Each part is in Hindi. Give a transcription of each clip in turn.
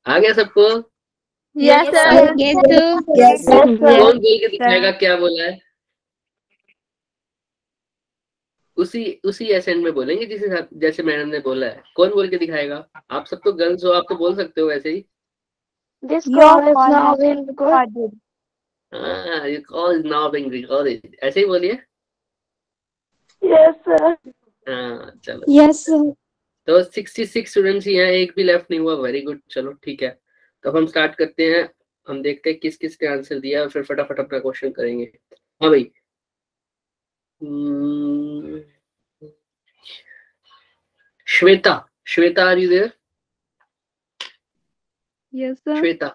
आ गया सबको? Yes sir. कौन बोल के दिखाएगा क्या बोला है? उसी एसेंट में बोलेंगे जैसे मैडम ने बोला है। कौन बोल के दिखाएगा? आप सब तो गर्ल्स हो, आप तो बोल सकते हो वैसे ही। This call is now being recorded. Your call is now being recorded. ऐसे ही बोलिए। Yes sir. हाँ चलो। Yes sir. तो 66 स्टूडेंट्स ही हैं, एक भी लेफ्ट नहीं हुआ। वेरी गुड, चलो ठीक है। तो हम स्टार्ट करते हैं। हम देखते हैं किस किस ने आंसर दिया और फिर फटाफट अपना क्वेश्चन करेंगे। हाँ भाई। Shweta are you there? Yes sir. Shweta,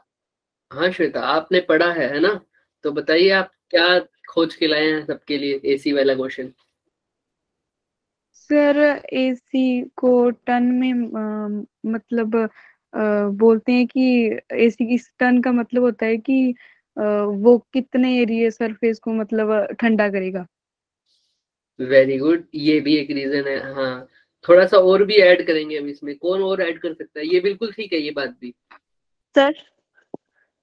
हाँ श्वेता, आपने पढ़ा है ना? तो बताइए आप क्या खोज के लाए हैं सबके लिए एसी वाला क्वेश्चन। सर एसी को टन में मतलब बोलते हैं कि एसी की टन का मतलब होता है कि वो कितने एरिया सरफेस को मतलब ठंडा करेगा। वेरी गुड, ये भी एक रीजन है। हाँ, थोड़ा सा और भी ऐड करेंगे हम इसमें। कौन और ऐड कर सकता है? ये बिल्कुल ठीक है ये बात भी। सर।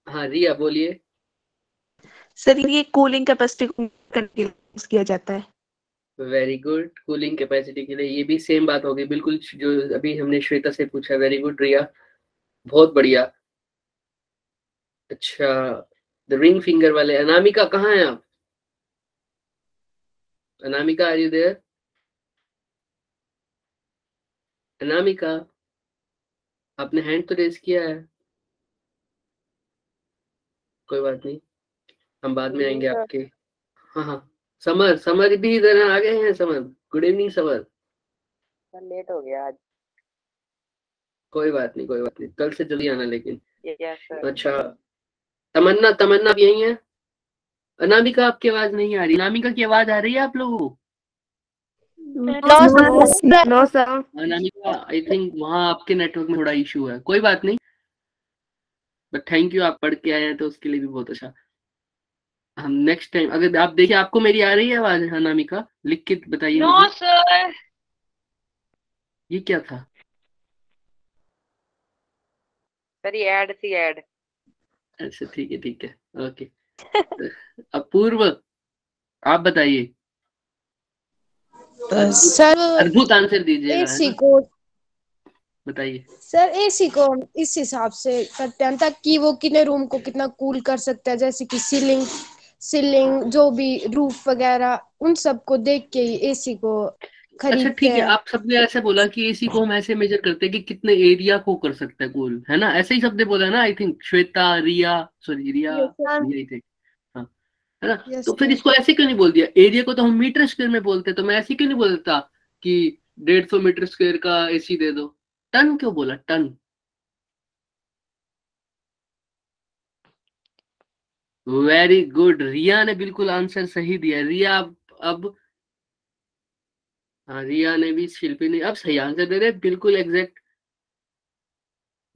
हाँ रिया बोलिए। सर ये कूलिंग कैपेसिटी किया जाता है। वेरी गुड, कूलिंग कैपेसिटी के लिए। ये भी सेम बात होगी बिल्कुल जो अभी हमने श्वेता से पूछा। वेरी गुड रिया, बहुत बढ़िया। अच्छा, द रिंग फिंगर वाले अनामिका कहाँ हैं आप? Anamika are you there? Anamika, आपने हैंड तो रेज किया है। कोई बात नहीं, हम बाद में आएंगे आपके। हाँ हाँ, समर भी इधर आ गए हैं। Samar, good evening Samar. Late हो गया आज। कोई बात नहीं, कल से जल्दी आना लेकिन। सर। अच्छा, तमन्ना आप यही है? अनामिका आपकी आवाज नहीं आ रही। अनामिका की आवाज आ रही है आप लोगों को? No sir. Anamika, I think वहाँ आपके नेटवर्क में थोड़ा इशू है। कोई बात नहीं, बट थैंक यू, आप पढ़ के आए हैं तो उसके लिए भी बहुत अच्छा। हम नेक्स्ट टाइम अगर आप देखिए आपको मेरी आ रही है आवाज अनामिका, लिख के बताइए। No sir. ये क्या था? सर ये ऐड। अच्छा ठीक है ओके। अपूर्व, आप बताइए। सर अद्भुत आंसर दीजिएगा, है एसी ना? को बताइए। सर एसी को इस हिसाब से करते हैं ताकि वो कितने रूम को कितना कूल कर सकता है, जैसे कि सीलिंग जो भी रूफ वगैरह उन सब को देख के ही एसी को अच्छा खरीदते ठीक है, हैं। आप सबने ऐसे बोला कि एसी को हम ऐसे मेजर करते हैं कि कितने एरिया को कर सकता है कूल, है ना? ऐसे ही सबने बोला ना, I think Shweta, Riya, sorry Riya यही थे। हाँ, है ना? तो फिर इसको ऐसे क्यों नहीं बोल दिया? एरिया को तो हम मीटर स्क्वायर में बोलते हैं, तो मैं ऐसे क्यों नहीं बोलता कि 150 मीटर स्क्वायर का एसी दे दो? टन क्यों बोला? टन। वेरी गुड, रिया ने बिल्कुल आंसर सही दिया। रिया अब हाँ, रिया ने भी, शिल्पी ने अब सही आंसर दे रहे, बिल्कुल एग्जैक्ट,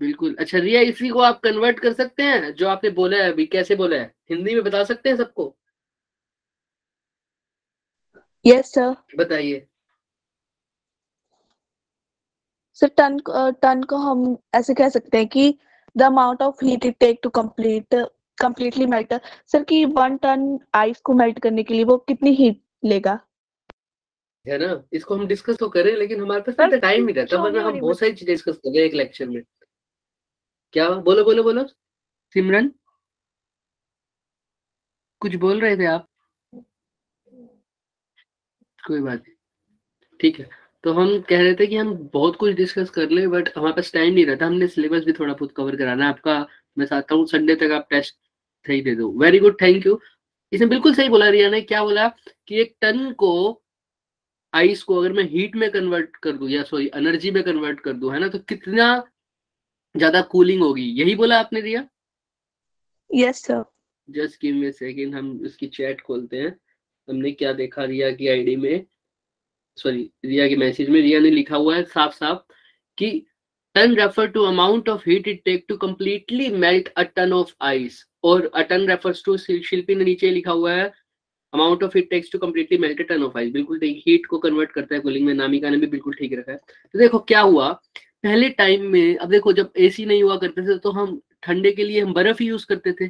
बिल्कुल। अच्छा रिया, इसी को आप कन्वर्ट कर सकते हैं जो आपने बोला है अभी? कैसे बोला है, हिंदी में बता सकते हैं सबको? Yes sir. बताइए। सर टन को हम ऐसे कह सकते हैं कि the amount of heat it take to completely melt. Sir कि 1 टन आइस को मेल्ट करने के लिए वो कितनी हीट लेगा, है ना? इसको हम डिस्कस तो करें, लेकिन हमारे पास इतना टाइम नहीं रहता, वरना हम बहुत सारी चीजें डिस्कस कर रहे हैं एक लेक्चर में। क्या? बोलो सिमरन, कुछ बोल रहे थे आप? कोई बात नहीं, ठीक है। तो हम कह रहे थे कि हम बहुत कुछ डिस्कस कर ले, बट हमारे पास टाइम नहीं रहता। हमने सिलेबस भी थोड़ा बहुत कवर कराना है आपका। मैं चाहता हूँ संडे तक आप टेस्ट सही दे दो। Very good, thank you. इसने बिल्कुल सही बोला रिया ने। क्या बोला कि 1 टन को, आइस को अगर मैं हीट में कन्वर्ट कर दूं, या सॉरी एनर्जी में कन्वर्ट कर दूं, है ना, तो कितना ज्यादा कूलिंग होगी, यही बोला आपने Riya? Yes sir. Just give me a second, हम इसकी चैट खोलते हैं। हमने क्या देखा रिया की आईडी में, सॉरी रिया के मैसेज में? रिया ने लिखा हुआ है साफ साफ कि ton refer to amount of heat it take to completely melt a ton of ice, और a ton refers to, Shilpi ने नीचे लिखा हुआ है amount of heat takes to completely melt a ton of ice. बिल्कुल ठीक, हीट को कन्वर्ट करता है कूलिंग में। नामिका ने भी बिल्कुल ठीक रखा है। तो देखो क्या हुआ पहले टाइम में, अब देखो जब एसी नहीं हुआ करते थे तो हम ठंडे के लिए हम बर्फ ही यूज करते थे,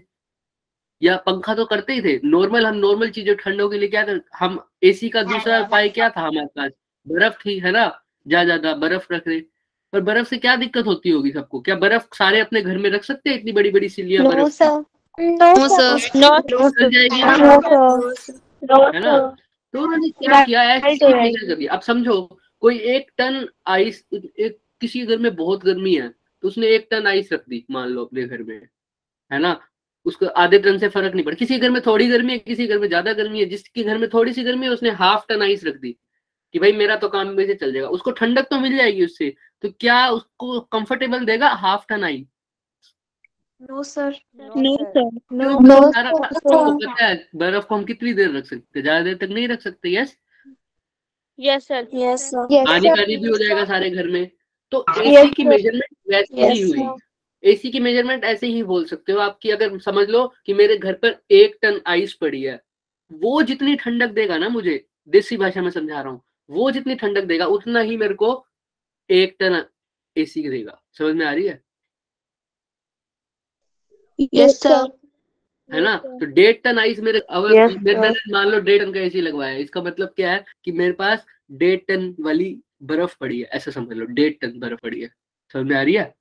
या पंखा तो करते ही थे। नॉर्मल, हम नॉर्मल चीजें ठंडों के लिए क्या कर, हम एसी का दूसरा उपाय क्या था हमारे पास, बर्फ थी, है ना, ज्यादा बर्फ रख रहे। पर बर्फ से क्या दिक्कत होती होगी सबको? क्या बर्फ सारे अपने घर में रख सकते हैं, इतनी बड़ी बड़ी सिलियां नो बर्फ? सर, नो सर, चल जाएगी ना, है ना। तो उन्होंने क्या किया, ऐसी चीजें कर दी। अब समझो कोई 1 टन आइस, एक किसी घर में बहुत गर्मी है तो उसने 1 टन आइस रख दी, मान लो अपने घर में, है ना, उसको आधे टन से फर्क नहीं पड़ा। किसी घर में थोड़ी गर्मी है, किसी घर में ज्यादा गर्मी है, जिसके घर में थोड़ी सी गर्मी है उसने 1/2 टन आइस रख दी कि भाई मेरा तो काम में से चल जाएगा, उसको ठंडक तो मिल जाएगी उससे। तो क्या उसको कंफर्टेबल देगा 1/2 ton ice? No sir, no sir. क्यों? नो सारा आपको पता है बर्फ को हम कितनी देर रख सकते हैं? ज्यादा देर तक नहीं रख सकते। Yes, yes sir, yes sir, पानी पानी भी हो जाएगा सारे घर में। तो एसी की मेजरमेंट वैसे ही हुई। एसी की मेजरमेंट ऐसे ही बोल सकते हो आपकी, अगर समझ लो कि मेरे घर पर 1 टन आइस पड़ी है, वो जितनी ठंडक देगा ना मुझे, देसी भाषा में समझा रहा हूँ, वो जितनी ठंडक देगा उतना ही मेरे को 1 टन एसी देगा। समझ में आ रही है? यस सर, है ना। तो 1.5 टन आइस मेरे, अगर मैंने मान लो 1.5 टन का एसी लगवाया है, इसका मतलब क्या है कि मेरे पास 1.5 टन वाली बर्फ पड़ी है, ऐसा समझ लो, 1.5 टन बर्फ पड़ी है। समझ में आ रही है?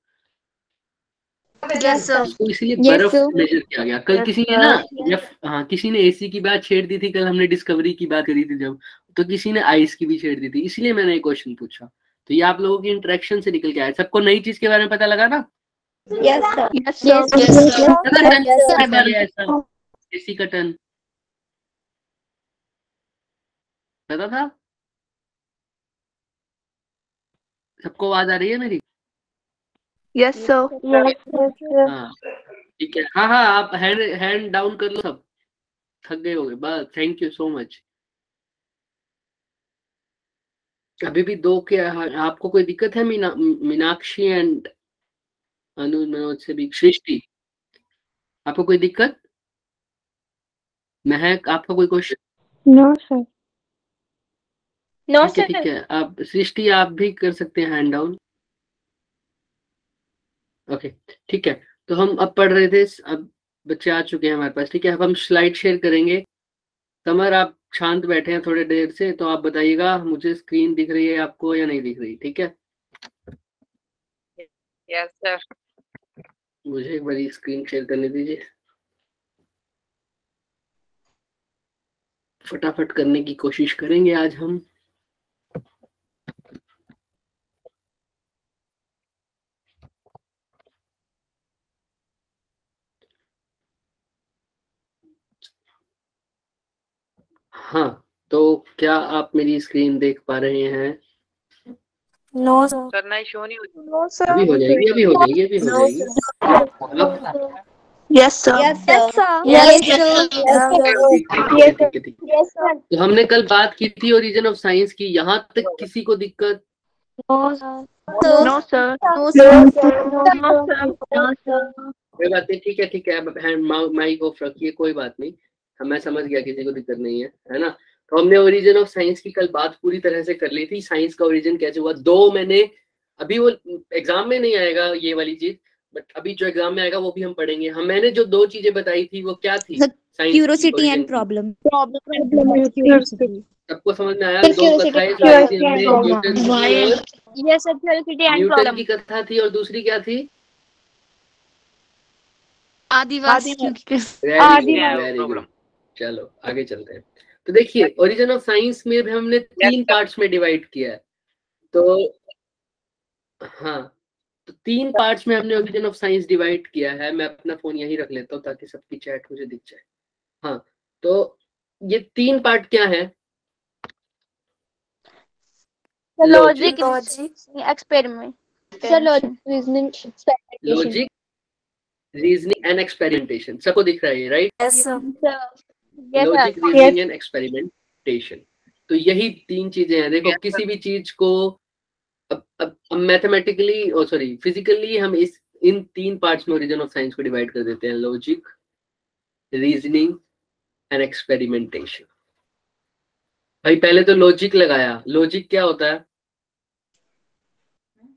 यस सर, उसको इसीलिए बर्फ मेजर किया गया। कल किसी ने ना, जब हाँ किसी ने एसी की बात छेड़ दी थी, कल हमने डिस्कवरी की बात करी थी जब, तो किसी ने आइस की भी छेड़ दी थी, इसलिए मैंने एक क्वेश्चन पूछा। तो ये आप लोगों की इंटरेक्शन से निकल के आया। सबको नई चीज के बारे में पता लगा ना? यस सर, यस सर, पहले ऐसा एसी का टन पता था? सबको आवाज आ रही है मेरी? यस सर, हाँ ठीक है। हाँ हाँ, आप हैंड डाउन कर लो सब, थक गए होंगे बस। Thank you so much. अभी भी 2 के आपको कोई दिक्कत है? मीनाक्षी एंड अनुज मनोज से भी, सृष्टि आपको कोई दिक्कत? महक आपका कोई क्वेश्चन? नो सर, नो ठीक है सर, ठीक है, आप सृष्टि आप भी कर सकते हैं हैंड डाउन। ओके ठीक है। तो हम अब पढ़ रहे थे, अब बच्चे आ चुके हैं हमारे पास। ठीक है, अब हम स्लाइड शेयर करेंगे। समर आप शांत बैठे हैं थोड़े देर से, तो आप बताइएगा मुझे स्क्रीन दिख रही है आपको या नहीं दिख रही? ठीक है, यस सर। मुझे एक बारी स्क्रीन शेयर करने दीजिए, फटाफट करने की कोशिश करेंगे आज हम। हाँ, तो क्या आप मेरी स्क्रीन देख पा रहे हैं? नो सर, सर नहीं, शो नहीं होती। नो सर, अभी हो जाएगी, अभी हो जाएगी, अभी हो जाएगी। अब यस सर, यस सर, ठीक है ठीक है ठीक है। यस सर, तो हमने कल बात की थी ओरिजिन ऑफ साइंस की, यहाँ तक किसी को दिक्कत? नो सर, नो सर, कोई बात नहीं, ठीक है ठीक है। अब माइक ऑफ रखिए, कोई बात नहीं, मैं समझ गया किसी को दिक्कत नहीं है ना। तो हमने ओरिजिन ऑफ साइंस की कल बात पूरी तरह से कर ली थी, साइंस का ओरिजिन कैसे हुआ। 2 मैंने, अभी वो एग्जाम में नहीं आएगा ये वाली चीज, बट अभी जो एग्जाम में आएगा वो भी हम पढ़ेंगे। हम मैंने जो 2 चीजें बताई थी वो क्या थी? Curiosity and problem. सबको समझ में आया? 2 कथाएं सुनाई थी हमने, न्यूटन की और yes sir, curiosity and Newton problem, की कथा थी, और दूसरी क्या थी? आदिवासी वेरी गुड। चलो आगे चलते हैं। तो देखिए ओरिजिन ऑफ साइंस में भी हमने 3 पार्ट्स में डिवाइड किया है। तो हाँ, तो 3 पार्ट्स में हमने ओरिजिन ऑफ साइंस डिवाइड किया है। मैं अपना फोन यहीं रख लेता हूँ ताकि सबकी चैट मुझे दिख जाए। हाँ, तो ये 3 पार्ट क्या है? Logic, experiment, logic, reasoning and experimentation. सबको दिख रहा है right? Yes sir, logic, reasoning and experimentation. तो यही 3 चीजें हैं। देखो किसी भी चीज को अब मैथमेटिकली सॉरी फिजिकली हम इन 3 पार्ट्स में ओरिजिन ऑफ साइंस को डिवाइड कर देते हैं, लॉजिक, रीजनिंग एंड एक्सपेरिमेंटेशन। भाई पहले तो लॉजिक लगाया। लॉजिक क्या होता है?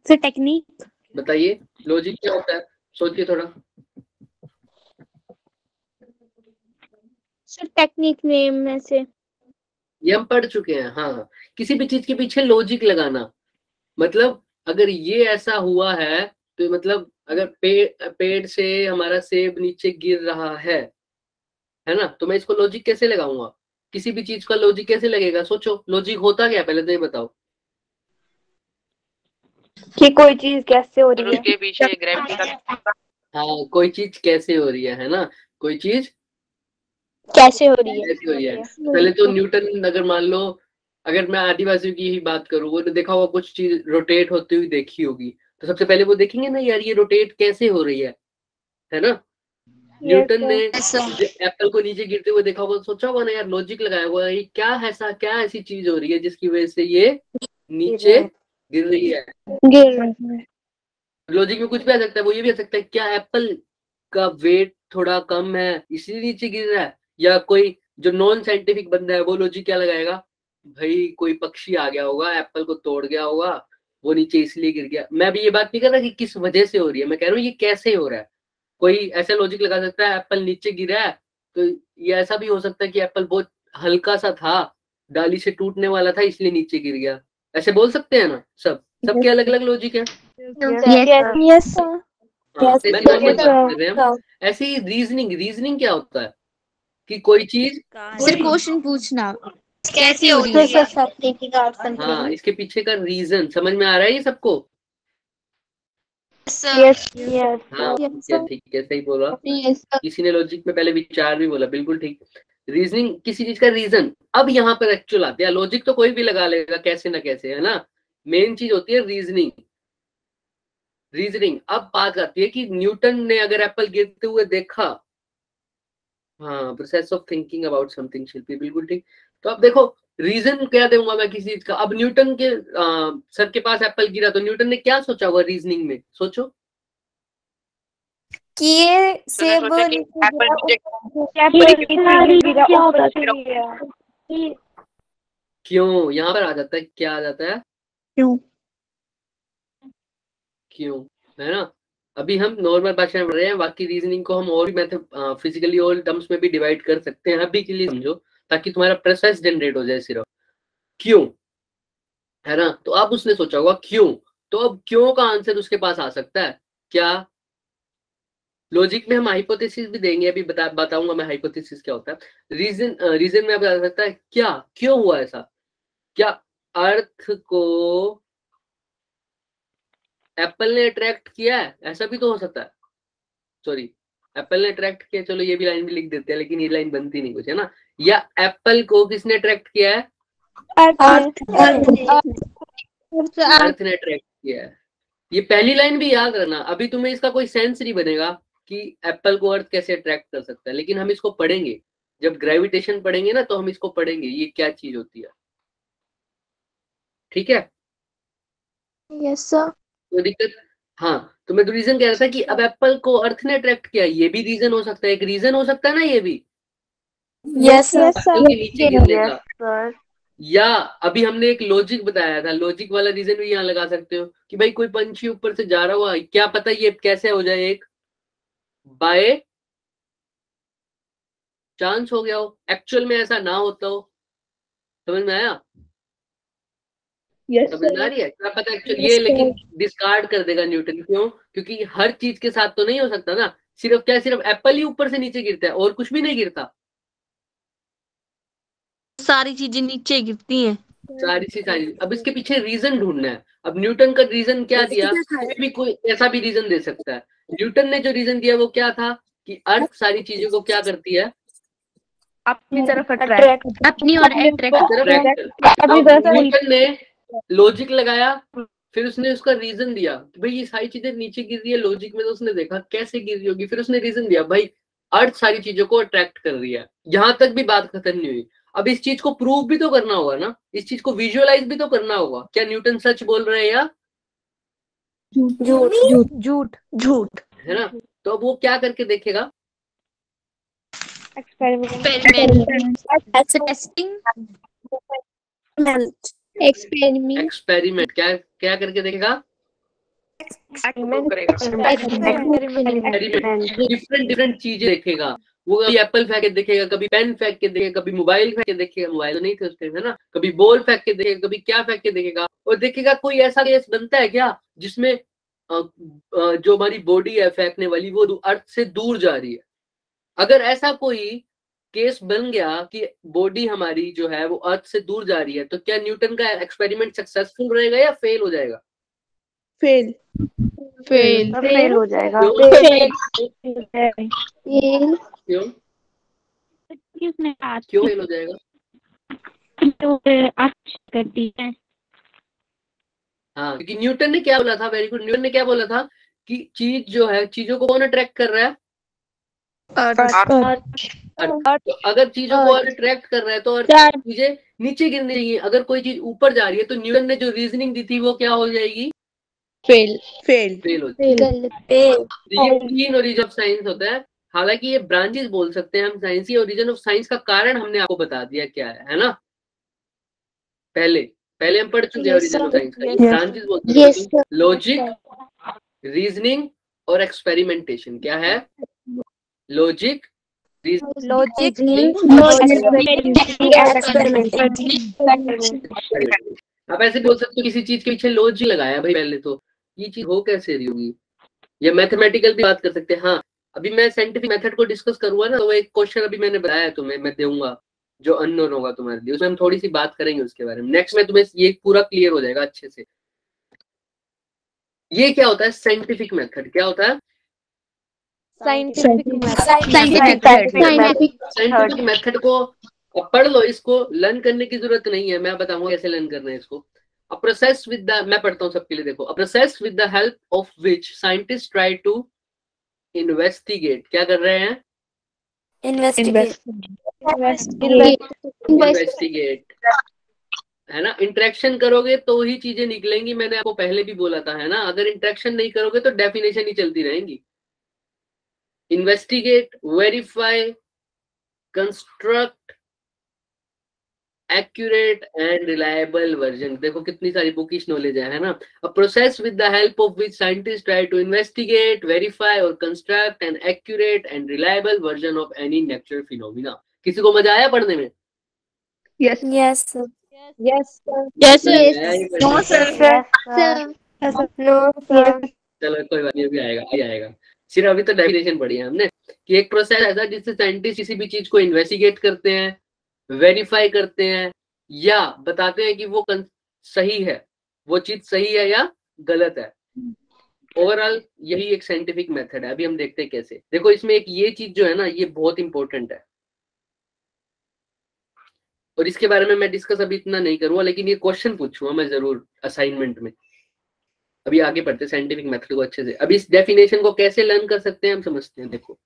Sir technique. बताइए लॉजिक क्या होता है, सोचिए थोड़ा। सर टेक्निक नेम में से। ये हम पढ़ चुके हैं। हाँ, किसी भी चीज के पीछे लॉजिक लगाना, मतलब अगर ये ऐसा हुआ है तो मतलब अगर पेड़ से हमारा सेब नीचे गिर रहा है ना, तो मैं इसको लॉजिक कैसे लगाऊंगा? किसी भी चीज का लॉजिक कैसे लगेगा? सोचो, लॉजिक होता क्या है पहले तो ये बताओ। कि कोई चीज कैसे हो रही है। उसके पीछे ग्रेविटी का हाँ, कोई चीज कैसे हो रही है ना, कोई चीज कैसे हो रही है। कैसे हो रही है। पहले तो न्यूटन, अगर मान लो अगर मैं आदिवासियों की ही बात करूँ, वो देखा होगा कुछ चीज रोटेट होती हुई देखी होगी, तो सबसे पहले वो देखेंगे ना यार ये रोटेट कैसे हो रही है ना। न्यूटन ने एप्पल को नीचे गिरते हुए देखा होगा, सोचा होगा ना यार, लॉजिक लगाया होगा ये क्या ऐसी चीज हो रही है जिसकी वजह से ये नीचे गिर रही है। लॉजिक में कुछ भी आ सकता है, वो ये भी आ सकता है क्या एप्पल का वेट थोड़ा कम है इसलिए नीचे गिर रहा है, या कोई जो नॉन साइंटिफिक बंदा है वो लॉजिक क्या लगाएगा, भाई कोई पक्षी आ गया होगा एप्पल को तोड़ गया होगा, वो नीचे इसलिए गिर गया। मैं अभी ये बात नहीं कर रहा कि किस वजह से हो रही है, मैं कह रहा हूँ ये कैसे हो रहा है। कोई ऐसा लॉजिक लगा सकता है एप्पल नीचे गिरा है तो ये ऐसा भी हो सकता है कि एप्पल बहुत हल्का सा था, डाली से टूटने वाला था इसलिए नीचे गिर गया, ऐसे बोल सकते हैं ना। सबके अलग अलग लॉजिक है। यस हाँ, मैं नॉर्मल बात कर रहे हैं हम। ऐसे ही रीजनिंग क्या होता है कि कोई चीज, सर क्वेश्चन पूछना कैसे हो रही है। हाँ, इसके पीछे का रीजन समझ में आ रहा है ये सबको। यस हाँ क्या ठीक है, सही बोला। किसी ने लॉजिक में पहले विचार भी बोला, बिल्कुल ठीक। रीजनिंग किसी चीज का रीजन। अब यहाँ पर एक्चुअल आते हैं, लॉजिक तो कोई भी लगा लेगा कैसे ना कैसे, है ना। मेन चीज होती है रीजनिंग। अब बात आती है कि न्यूटन ने अगर एप्पल गिरते हुए देखा, हाँ, process of thinking about something, Shilpi बिल्कुल ठीक। तो अब देखो रीजन क्या दूंगा मैं किसी चीज का। अब न्यूटन के सर के पास एप्पल गिरा तो न्यूटन ने क्या सोचा हुआ रीजनिंग में, सोचो कि ये सेब एप्पल नीचे क्यों, यहाँ पर आ जाता है, क्या आ जाता है, क्यों, है ना। अभी हम नॉर्मल भाषा में पढ़ रहे हैं, बाकी रीजनिंग को हम और भी मेथड फिजिकली और टर्म्स में भी डिवाइड कर सकते हैं। अभी के लिए समझो ताकि तुम्हारा प्रोसेस जनरेट हो जाए सिर्फ क्यों, है ना। तो अब उसने सोचा होगा क्यों, तो अब क्यों का आंसर उसके पास आ सकता है क्या। लॉजिक में हम हाइपोथेसिस भी देंगे, अभी बताऊंगा मैं हाइपोथेसिस क्या होता है। रीजन में अब आ सकता है क्या, क्यों हुआ ऐसा, क्या अर्थ को एप्पल ने अट्रैक्ट किया है, ऐसा भी तो हो सकता है। सॉरी, एप्पल ने अट्रैक्ट किया, चलो ये भी लाइन भी लिख देते हैं, लेकिन ये लाइन बनती नहीं कुछ, है ना। या एप्पल को किसने अट्रैक्ट किया है, अर्थ ने अट्रैक्ट किया है। ये पहली लाइन भी याद रखना। अभी तुम्हें इसका कोई सेंस नहीं बनेगा कि एप्पल को अर्थ कैसे अट्रैक्ट कर सकता है, लेकिन हम इसको पढ़ेंगे जब ग्रेविटेशन पढ़ेंगे ना, तो हम इसको पढ़ेंगे ये क्या चीज होती है, ठीक है। Yes sir. तो दिक्कत, हाँ, तो मैं तो रीजन कह रहा था कि अब एप्पल को अर्थ ने अट्रैक्ट किया, ये भी रीजन हो सकता है, एक रीजन हो सकता है ना ये भी, यस एप्पल के नीचे गिरने का। या अभी हमने एक लॉजिक बताया था, लॉजिक वाला रीजन भी यहाँ लगा सकते हो कि भाई कोई पंछी ऊपर से जा रहा हुआ, क्या पता ये कैसे हो जाए, एक बाय चांस हो गया हो, एक्चुअल में ऐसा ना होता हो। समझ में आया, समझ में आ रही है, क्या पता एक्चुअल ये, लेकिन डिस्कार्ड कर देगा न्यूटन, क्यों, क्योंकि हर चीज के साथ तो नहीं हो सकता ना। सिर्फ एप्पल ही ऊपर से नीचे गिरता है और कुछ भी नहीं गिरता, सारी चीजें नीचे गिरती हैं। सारी। अब इसके पीछे रीजन ढूंढना है। अब न्यूटन का रीजन क्या दिया, भी कोई ऐसा भी रीजन दे सकता है। न्यूटन ने जो रीजन दिया वो क्या था कि अर्थ सारी चीजों को क्या करती है, अपनी तरफ अट्रैक्ट, अपनी और अट्रैक्ट। न्यूटन ने लॉजिक लगाया, फिर उसने उसका रीजन दिया कि भाई ये सारी चीजें नीचे गिर रही है, लॉजिक में तो उसने देखा कैसे गिर रही होगी, फिर उसने रीजन दिया भाई अर्थ सारी चीजों को अट्रैक्ट कर रही है। यहां तक भी बात खत्म नहीं हुई। अब इस चीज को प्रूव भी तो करना होगा ना, इस चीज को विजुअलाइज भी तो करना होगा। क्या न्यूटन सच बोल रहे हैं या झूठ, है ना। तो अब वो क्या करके देखेगा, एक्सपेरिमेंट। क्या क्या करके देखेगा, डिफरेंट डिफरेंट चीजें देखेगा। वो कभी एप्पल फेंक के देखेगा, कभी पेन फेंक के देखेगा, कभी मोबाइल फेंक के देखेगा, मोबाइल तो नहीं थे उस टाइम, है ना, कभी बॉल फेंक के देखेगा, कभी क्या फेंक के देखेगा, और देखेगा कोई ऐसा केस बनता है क्या जिसमें जो हमारी बॉडी है फेंकने वाली वो अर्थ से दूर जा रही है। अगर ऐसा कोई केस बन गया कि बॉडी हमारी जो है वो अर्थ से दूर जा रही है, तो क्या न्यूटन का एक्सपेरिमेंट सक्सेसफुल रहेगा या फेल हो जाएगा? फेल फेल हो जाएगा। क्यों फेल हो जाएगा? हाँ, क्योंकि न्यूटन ने क्या बोला था, वेरी गुड, न्यूटन ने क्या बोला था कि चीज जो है, चीजों को कौन अट्रैक्ट कर रहा है? तो अगर चीजों को अट्रैक्ट कर रहा है तो चीजें नीचे गिरनी चाहिए। अगर कोई चीज ऊपर जा रही है तो न्यूटन ने जो रीजनिंग दी थी वो क्या हो जाएगी? फेल हो जाएगी। ये तीन ओरिजिन ऑफ साइंस होता है। हालांकि ये ब्रांचेस बोल सकते हैं हम साइंस की। ओरिजिन ऑफ साइंस का कारण हमने आपको बता दिया क्या है ना। पहले हम पढ़ चुके हैं ओरिजिन ऑफ साइंस का। ब्रांचेस बोलते हैं लॉजिक, रीजनिंग और एक्सपेरिमेंटेशन। क्या है? लॉजिक, आप ऐसे बोल सकते हो किसी चीज के पीछे लॉजिक लगाया भाई, पहले तो ये चीज हो कैसे रही होगी, या मैथमेटिकल भी बात कर सकते हैं। हाँ, अभी मैं साइंटिफिक मेथड को डिस्कस करूंगा ना, तो एक क्वेश्चन अभी मैंने बताया तुम्हें, मैं दूंगा जो अननोन होगा तुम्हारे लिए, उसमें हम थोड़ी सी बात करेंगे उसके बारे में। नेक्स्ट में तुम्हें ये पूरा क्लियर हो जाएगा अच्छे से। ये क्या होता है साइंटिफिक मेथड? क्या होता है साइंटिफिक मेथड? को अब पढ़ लो, इसको लर्न करने की जरूरत नहीं है, मैं बताऊंगा कैसे लर्न करना है इसको। A process with the, मैं पढ़ता हूँ सबके लिए, देखो। A process with the help of which scientists try to investigate, क्या कर रहे हैं? इन्वेस्टिगेट, है ना। इंटरेक्शन करोगे तो ही चीजें निकलेंगी, मैंने आपको पहले भी बोला था, है ना। अगर इंटरेक्शन नहीं करोगे तो डेफिनेशन ही चलती रहेंगी। Investigate, verify, construct accurate and reliable version. देखो कितनी सारी बुकिश नॉलेज है ना। A process with the help of which scientist try to investigate, verify और construct an accurate and reliable version of any natural phenomena. किसी को मजा आया पढ़ने में? Yes sir. चलो कोई बात नहीं, अभी आएगा। सिर्फ अभी तो डेफिनेशन पढ़ी है हमने कि एक प्रोसेस ऐसा जिससे साइंटिस्ट किसी भी चीज को इन्वेस्टिगेट करते हैं, वेरीफाई करते हैं, या बताते हैं कि वो सही है, वो चीज सही है या गलत है। ओवरऑल यही एक साइंटिफिक मेथड है। अभी हम देखते हैं कैसे। देखो इसमें एक ये चीज जो है ना, ये बहुत इंपॉर्टेंट है, और इसके बारे में मैं डिस्कस अभी इतना नहीं करूंगा, लेकिन ये क्वेश्चन पूछूंगा मैं जरूर असाइनमेंट में। अभी आगे बढ़ते साइंटिफिक मेथड को अच्छे से। अभी इस डेफिनेशन को कैसे लर्न कर सकते हैं हम समझते हैं। देखो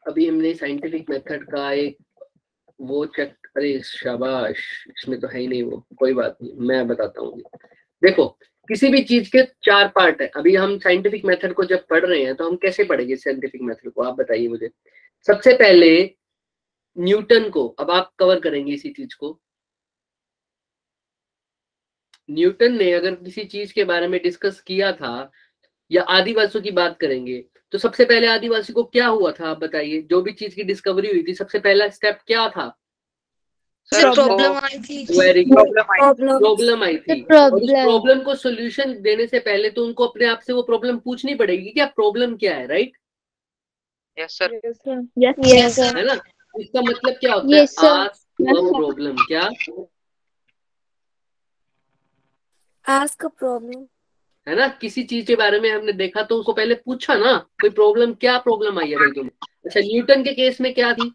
अभी हमने साइंटिफिक मेथड का एक वो चेक, अरे शाबाश, इसमें तो है ही नहीं वो, कोई बात नहीं, मैं बताता हूँ। देखो किसी भी चीज के 4 पार्ट है। अभी हम साइंटिफिक मेथड को जब पढ़ रहे हैं तो हम कैसे पढ़ेंगे साइंटिफिक मेथड को, आप बताइए मुझे। सबसे पहले न्यूटन को, अब आप कवर करेंगे इसी चीज को। न्यूटन ने अगर किसी चीज के बारे में डिस्कस किया था, या आदिवासियों की बात करेंगे, तो सबसे पहले आदिवासी को क्या हुआ था आप बताइए। जो भी चीज की डिस्कवरी हुई थी, सबसे पहला स्टेप क्या था? प्रॉब्लम आई थी। वेरी गुड, प्रॉब्लम आई थी। और उस प्रॉब्लम को सोल्यूशन देने से पहले तो उनको अपने आप से वो प्रॉब्लम पूछनी पड़ेगी, क्या प्रॉब्लम क्या है, राइट? Yes sir. है ना। इसका मतलब क्या होता है? Ask a problem. क्या? आस्क अ प्रॉब्लम, है ना। किसी चीज के बारे में हमने देखा तो उसको पहले पूछा ना, कोई प्रॉब्लम, क्या प्रॉब्लम आई है भाई तुम्हें। अच्छा, न्यूटन के केस में क्या थी?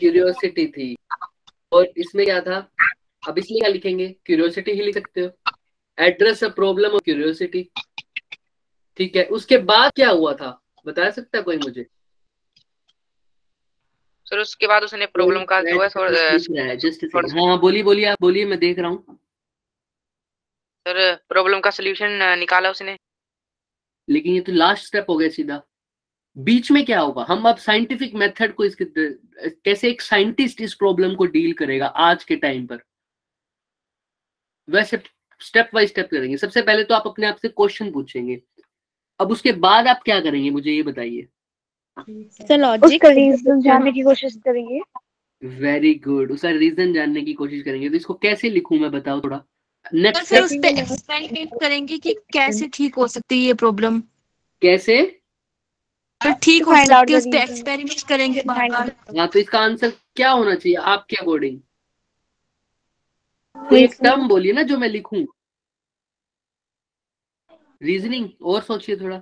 क्यूरियोसिटी थी। और इसमें क्या था? अब इसमें क्या लिखेंगे? क्यूरियोसिटी ही लिख सकते हो। एड्रेस अ प्रॉब्लम और क्यूरियोसिटी, ठीक है। उसके बाद क्या हुआ था बता सकता है कोई मुझे? सर उसके बाद उसने प्रॉब्लम का जो है जस्ट हाँ बोलिए आप बोलिए, मैं देख रहा हूँ। सर प्रॉब्लम का सलूशन निकाला उसने। लेकिन ये तो लास्ट स्टेप हो गया सीधा। बीच में क्या होगा? हम अब साइंटिफिक मेथड को, इसके कैसे एक साइंटिस्ट इस प्रॉब्लम को डील करेगा आज के टाइम पर, वैसे स्टेप बाय स्टेप करेंगे। सबसे पहले तो आप अपने आप से क्वेश्चन पूछेंगे, अब उसके बाद आप क्या करेंगे मुझे ये बताइए। सर लॉजिक रीजन जानने की कोशिश करेंगे। वेरी गुड, उसका रीजन जानने की कोशिश करेंगे। तो इसको कैसे लिखूं मैं, बताओ थोड़ा। नेक्स्ट फिर उस पे एक्सपेरिमेंट करेंगे कि कैसे ठीक हो सकती है ये प्रॉब्लम। कैसे फिर ठीक हो सकती है उस पे एक्सपेरिमेंट करेंगे बार-बार। हाँ, तो इसका आंसर क्या होना चाहिए आपके अकॉर्डिंग? कोई एक टर्म बोलिए ना जो मैं लिखूं। रीजनिंग, और सोचिए थोड़ा।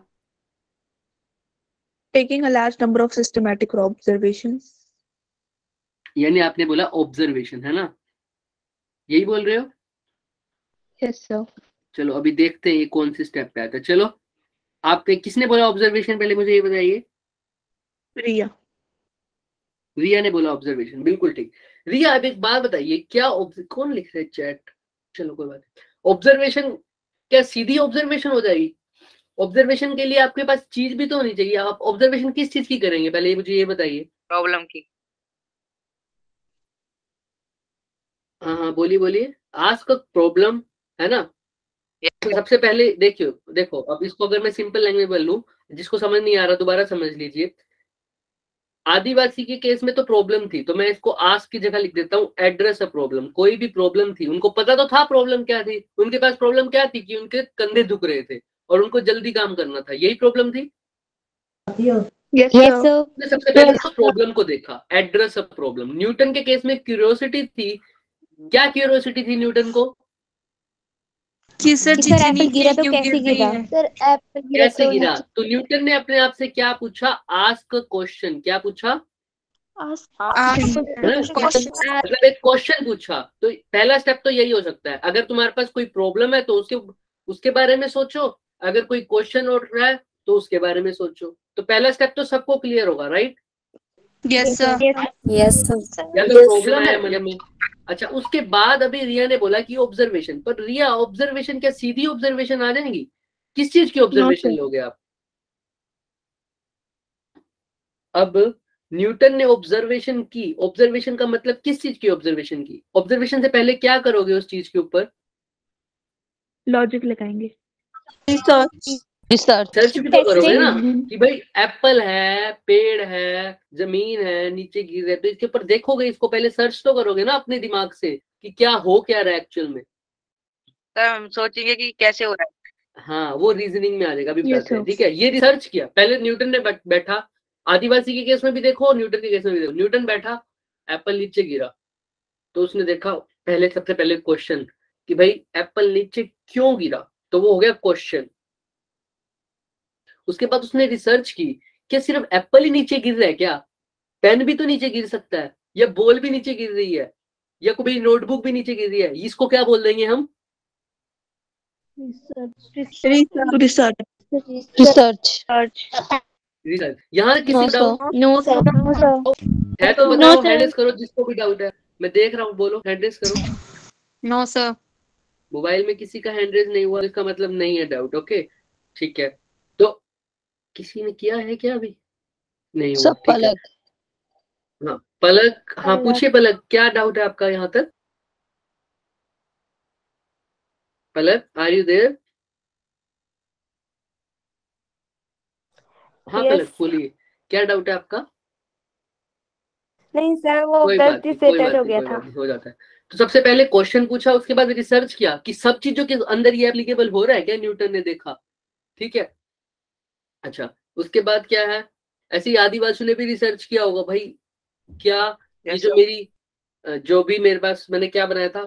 Taking a large number of systematic observations. यानी आपने बोला ऑब्जर्वेशन, है ना, यही बोल रहे हो? Yes, sir. चलो अभी देखते हैं ये कौन से स्टेप पे आता है। चलो आपने किसने बोला ऑब्जर्वेशन, पहले मुझे ये बताइए। Riya. रिया ने बोला ऑब्जर्वेशन, बिल्कुल ठीक। रिया अब एक बात बताइए, क्या कौन लिख रहा है चैट, चलो कोई बात नहीं। ऑब्जर्वेशन क्या सीधी ऑब्जर्वेशन हो जाएगी? ऑब्जर्वेशन के लिए आपके पास चीज भी तो होनी चाहिए। आप ऑब्जर्वेशन किस चीज की करेंगे पहले मुझे ये बताइए। प्रॉब्लम की। हाँ हाँ बोलिए बोलिए। आस्क प्रॉब्लम, है ना। तो सबसे पहले देखो अब इसको अगर मैं सिंपल लैंग्वेज में लूं, जिसको समझ नहीं आ रहा दोबारा समझ लीजिए। आदिवासी के केस में तो प्रॉब्लम थी, तो मैं इसको आस्क की जगह लिख देता हूँ एड्रेस अ प्रॉब्लम। कोई भी प्रॉब्लम थी, उनको पता तो था प्रॉब्लम क्या थी। उनके पास प्रॉब्लम क्या थी कि उनके कंधे दुख रहे थे और उनको जल्दी काम करना था, यही प्रॉब्लम थी। Yes, yes sir. सर। सबसे पहले उस प्रॉब्लम को देखा, एड्रेस अ प्रॉब्लम। न्यूटन के केस में क्यूरियोसिटी थी, क्या क्यूरियोसिटी थी न्यूटन को? कि सर कि सर चीजें एप्पल गिरा तो क्यों कैसे गिर रही गिरा? है। सर एप्पल गिरा कैसे तो गिरा? तो न्यूटन ने अपने आप से क्या पूछा? Ask question. क्या पूछा? मतलब एक क्वेश्चन पूछा। तो पहला स्टेप तो यही हो सकता है, अगर तुम्हारे पास कोई प्रॉब्लम है तो उसके बारे में सोचो, अगर कोई क्वेश्चन उठ रहा है तो उसके बारे में सोचो। तो पहला स्टेप तो सबको क्लियर होगा, right? Yes sir. Yes sir. या तो प्रॉब्लम है मन में। अच्छा, उसके बाद अभी रिया ने बोला कि ऑब्जर्वेशन। पर रिया ऑब्जर्वेशन क्या सीधी ऑब्जर्वेशन आ जाएंगी? किस चीज की ऑब्जर्वेशन लोगे आप? अब न्यूटन ने ऑब्जर्वेशन की, ऑब्जर्वेशन का मतलब किस चीज की ऑब्जर्वेशन की? ऑब्जर्वेशन से पहले क्या करोगे उस चीज के ऊपर? लॉजिक लगाएंगे। सर्च भी तो करोगे ना कि भाई एप्पल है, पेड़ है, जमीन है, नीचे गिर रहे, तो इसके ऊपर देखोगे, इसको पहले सर्च तो करोगे ना अपने दिमाग से कि क्या हो क्या रहा है एक्चुअल में। सर हम सोचेंगे कि कैसे हो रहा है। हाँ, वो रीजनिंग में आ जाएगा, अभी Yes, बताते हैं। sir. ठीक है, ये रिसर्च किया पहले न्यूटन ने, बैठा। आदिवासी के केस में भी देखो, न्यूटन के केस में भी देखो। न्यूटन बैठा, एप्पल नीचे गिरा, तो उसने देखा पहले, सबसे पहले क्वेश्चन कि भाई एप्पल नीचे क्यों गिरा, तो वो हो गया क्वेश्चन। उसके बाद उसने रिसर्च की, क्या सिर्फ एप्पल ही नीचे गिर रहा है क्या? पेन भी तो नीचे गिर सकता है, या बॉल भी नीचे गिर रही है, या कोई नोटबुक भी नीचे गिर रही है। इसको क्या बोल देंगे हम? Research. रिसर्च। यहाँ किसी doubt no sir. No sir. है तो बताओ, हैंड रेज करो जिसको भी डाउट है। मैं देख रहा हूँ, बोलो, हैंड रेज करो। No sir. मोबाइल में किसी का हैंड रेज नहीं हुआ, इसका मतलब नहीं है डाउट। ओके ठीक है, तो किसी ने किया है क्या अभी? नहीं हुआ, ठीक है। हाँ पलक, हाँ पूछिए पलक, क्या डाउट है आपका यहाँ तक? पलक, आर यू देयर? हाँ Yes. पलक बोलिए, क्या डाउट है आपका? नहीं सर, वो कोई बात गलती नहीं, से कोई टच बात हो नहीं, गया कोई था। बात नहीं, हो जाता है। तो सबसे पहले क्वेश्चन पूछा, उसके बाद रिसर्च किया कि सब चीजों के अंदर ये एप्लीकेबल हो रहा है क्या, न्यूटन ने देखा। ठीक है, अच्छा उसके बाद क्या है, ऐसे ही आदिवासियों ने भी रिसर्च किया होगा भाई, क्या ये जो मेरी जो भी मेरे पास मैंने क्या बनाया था,